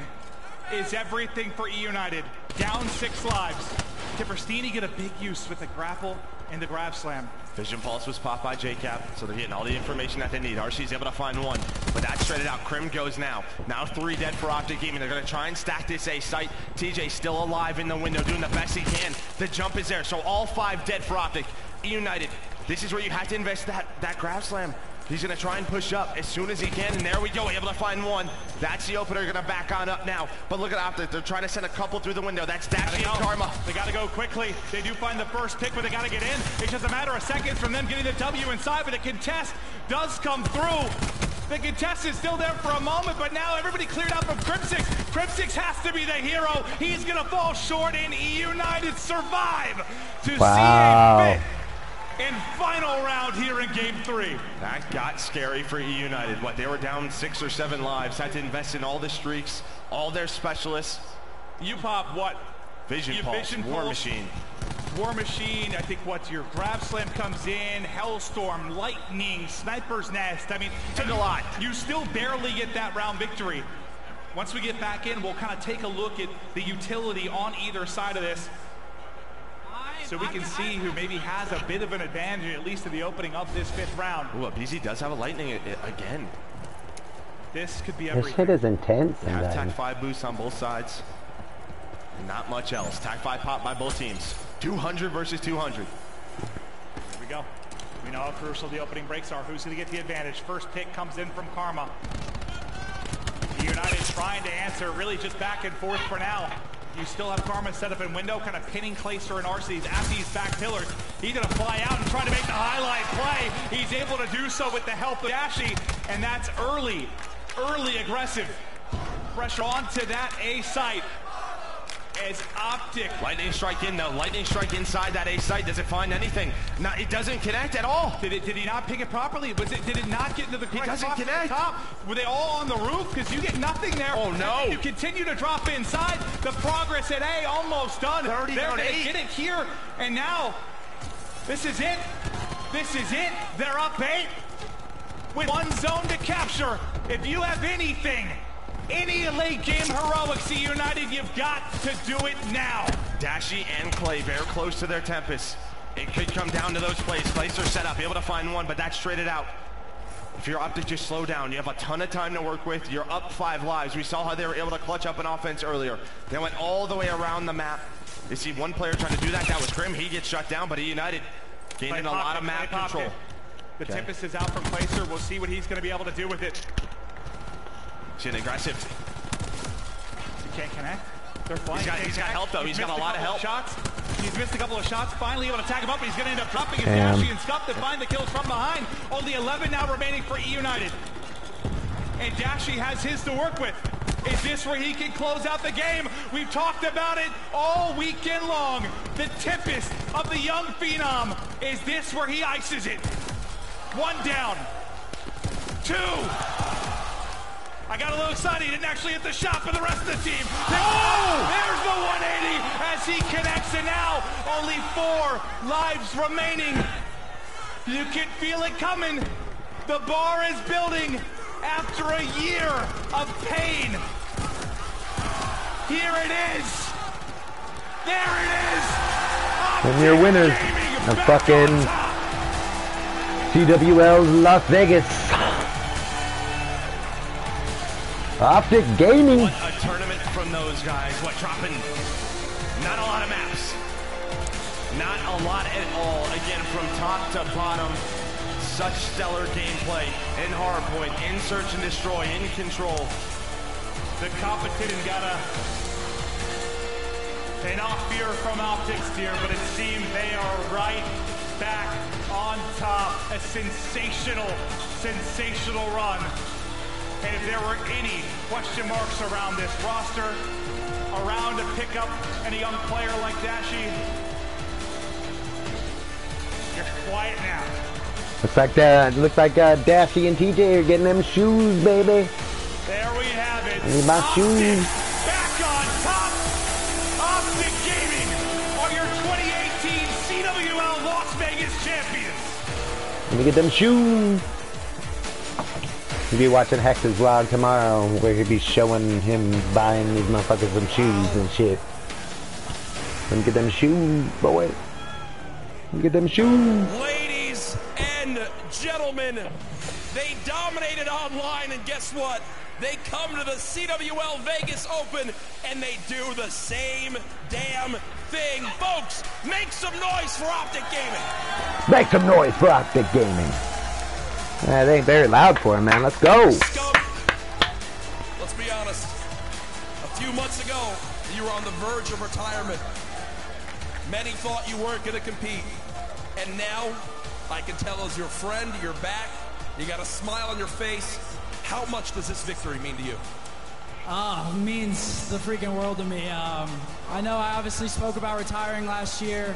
is everything for EUnited. Down 6 lives. Can Pristini get a big use with the grapple and the grab slam? Vision Pulse was popped by JCap, so they're getting all the information that they need. RC's able to find 1, but that's straight out. Crim goes now. Now 3 dead for Optic Gaming. They're going to try and stack this A site. TJ still alive in the window, doing the best he can. The jump is there, so all 5 dead for Optic. EUnited, this is where you have to invest that grab slam. He's going to try and push up as soon as he can, and there we go, able to find 1. That's the opener, going to back on up now. But look at Optic, they're trying to send a couple through the window. That's Dashi and Karma. They got to go quickly. They do find the first pick, but they got to get in. It's just a matter of seconds from them getting the W inside, but the contest does come through. The contest is still there for a moment, but now everybody cleared out from Crypsix. Crypsix has to be the hero. He's going to fall short, and EUnited survive to see a 5th and final round here in game 3. That got scary for EUnited. What, they were down 6 or 7 lives, had to invest in all the streaks, all their specialists. You pop what? Vision Pulse, War Machine. War Machine, I think what, your grab slam comes in, Hellstorm, Lightning, Sniper's Nest. I mean, took a lot. You still barely get that round victory. Once we get back in, we'll kind of take a look at the utility on either side of this, so we can see who maybe has a bit of an advantage, at least in the opening of this 5th round. Ooh, Abizi does have a lightning again. This could be everything. This shit is intense. They have Tac 5 boosts on both sides. Not much else. Tac 5 pop by both teams. 200 versus 200. Here we go. We know how crucial the opening breaks are. Who's going to get the advantage? First pick comes in from Karma. EUnited trying to answer, really just back and forth for now. You still have Karma set up in window, kind of pinning Clayster and RC's at these back pillars. He's going to fly out and try to make the highlight play. He's able to do so with the help of Dashi, and that's early aggressive. Pressure onto that A site as Optic. Lightning strike in though. Lightning strike inside that A site. Does it find anything? No, it doesn't connect at all. Did he not pick it properly? Did it not get into the correct spot? It doesn't connect. Top? Were they all on the roof? Because you get nothing there. Oh no! You continue to drop inside. The progress at A almost done. 30 They're down going to 8. get it here, and now this is it. This is it. They're up 8 with 1 zone to capture. If you have anything, any late game heroics, EUnited, you've got to do it now. Dashi and Clay very close to their Tempest. It could come down to those plays. Clayster set up, able to find 1, but that's traded out. If you're Optic, just slow down. You have a ton of time to work with. You're up 5 lives. We saw how they were able to clutch up an offense earlier. They went all the way around the map. You see one player trying to do that. That was Grim. He gets shut down, but EUnited gaining a lot of map control. The Tempest is out from Clayster. We'll see what he's going to be able to do with it. She's aggressive. He can't connect. They're flying. He's got help though. He's got a lot of help. Shots. He's missed a couple of shots. Finally able to tag him up, but he's going to end up dropping his Dashy and Scuff to find the kills from behind. Only 11 now remaining for EUnited. And Dashy has his to work with. Is this where he can close out the game? We've talked about it all weekend long. The tempest of the young phenom. Is this where he ices it? 1 down. 2. I got a little excited. He didn't actually hit the shot for the rest of the team. There's the 180 as he connects, and now only 4 lives remaining. You can feel it coming. The bar is building after a year of pain. Here it is. There it is. And your winners of fucking CWL's Las Vegas. Optic Gaming. What a tournament from those guys. What, dropping not a lot of maps. Not a lot at all. Again, from top to bottom. Such stellar gameplay in Hardpoint, in Search and Destroy, in Control. The competition got an off fear from Optics here, but it seems they are right back on top. A sensational, sensational run. And if there were any question marks around this roster, around to pick up any young player like Dashy, you're quiet now. Looks like Dashy and TJ are getting them shoes, baby. There we have it. I need my shoes. Back on top. Optic Gaming are your 2018 CWL Las Vegas champions. Let me get them shoes. We'll be watching Hex's vlog tomorrow where he'll be showing him buying these motherfuckers some shoes and shit. Let me get them shoes, boy. Let me get them shoes. Ladies and gentlemen, they dominated online, and guess what? They come to the CWL Vegas Open and they do the same damn thing. Folks, make some noise for Optic Gaming. Make some noise for Optic Gaming. They ain't very loud for him, man. Let's go. Let's be honest. A few months ago, you were on the verge of retirement. Many thought you weren't going to compete. And now, I can tell as your friend, you're back. You got a smile on your face. How much does this victory mean to you? It means the freaking world to me. I know I obviously spoke about retiring last year.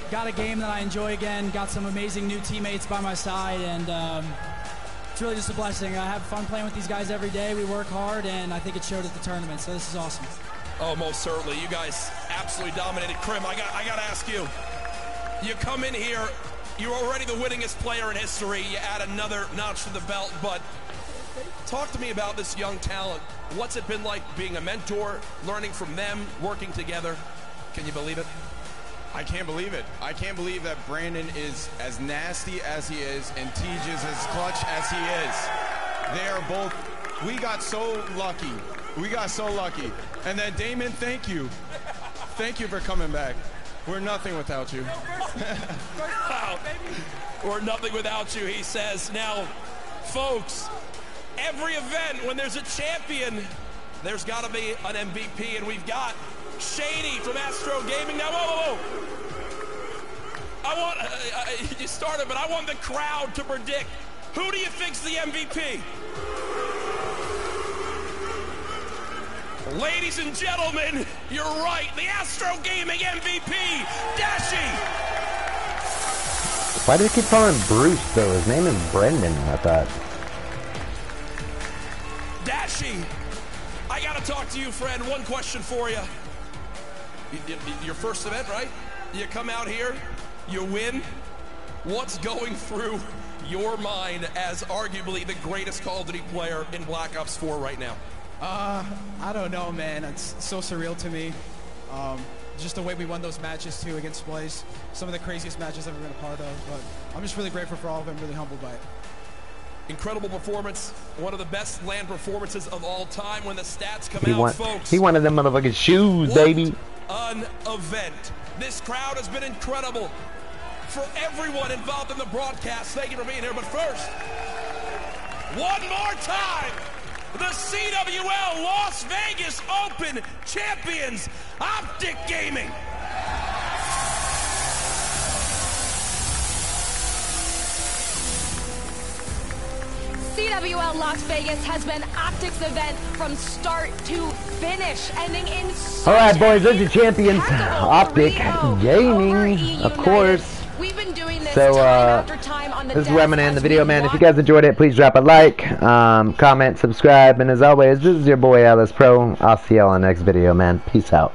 Got a game that I enjoy again. Got some amazing new teammates by my side, and it's really just a blessing. I have fun playing with these guys every day. We work hard, and I think it showed at the tournament, so this is awesome. Oh, most certainly. You guys absolutely dominated. Krim, I got to ask you. You come in here, you're already the winningest player in history. You add another notch to the belt, but talk to me about this young talent. What's it been like being a mentor, learning from them, working together? Can you believe it? I can't believe it. I can't believe that Brandon is as nasty as he is and TJ is as clutch as he is. They are both, we got so lucky. We got so lucky. And then Damon, thank you. Thank you for coming back. We're nothing without you. Wow. We're nothing without you, he says. Now, folks, every event, when there's a champion, there's got to be an MVP, and we've got Shady from Astro Gaming. Now, whoa. I want, you started, but I want the crowd to predict. Who do you think's the MVP? Ladies and gentlemen, you're right. The Astro Gaming MVP, Dashy. Why do they keep calling him Bruce, though? His name is Brendan, I thought. Dashy, I got to talk to you, friend. One question for you. Your first event, right? You come out here, you win. What's going through your mind as arguably the greatest Call of Duty player in Black Ops 4 right now? I don't know, man. It's so surreal to me. Just the way we won those matches, too, against Blaze. Some of the craziest matches I've ever been a part of. But I'm just really grateful for all of them, really humbled by it. Incredible performance. One of the best LAN performances of all time when the stats come out, folks. He wanted them motherfucking shoes, baby. An event. This crowd has been incredible. For everyone involved in the broadcast, thank you for being here. But first, one more time, the CWL Las Vegas Open champions, Optic Gaming. CWL Las Vegas has been Optic's event from start to finish, ending in All right, boys, there's your champions, Optic Gaming, of course. We've been doing this So, time after time on the this is where I'm going to desk end the as video, we man. If you watch- guys enjoyed it, please drop a like, comment, subscribe, and as always, this is your boy Alice Pro. I'll see y'all in the next video, man. Peace out.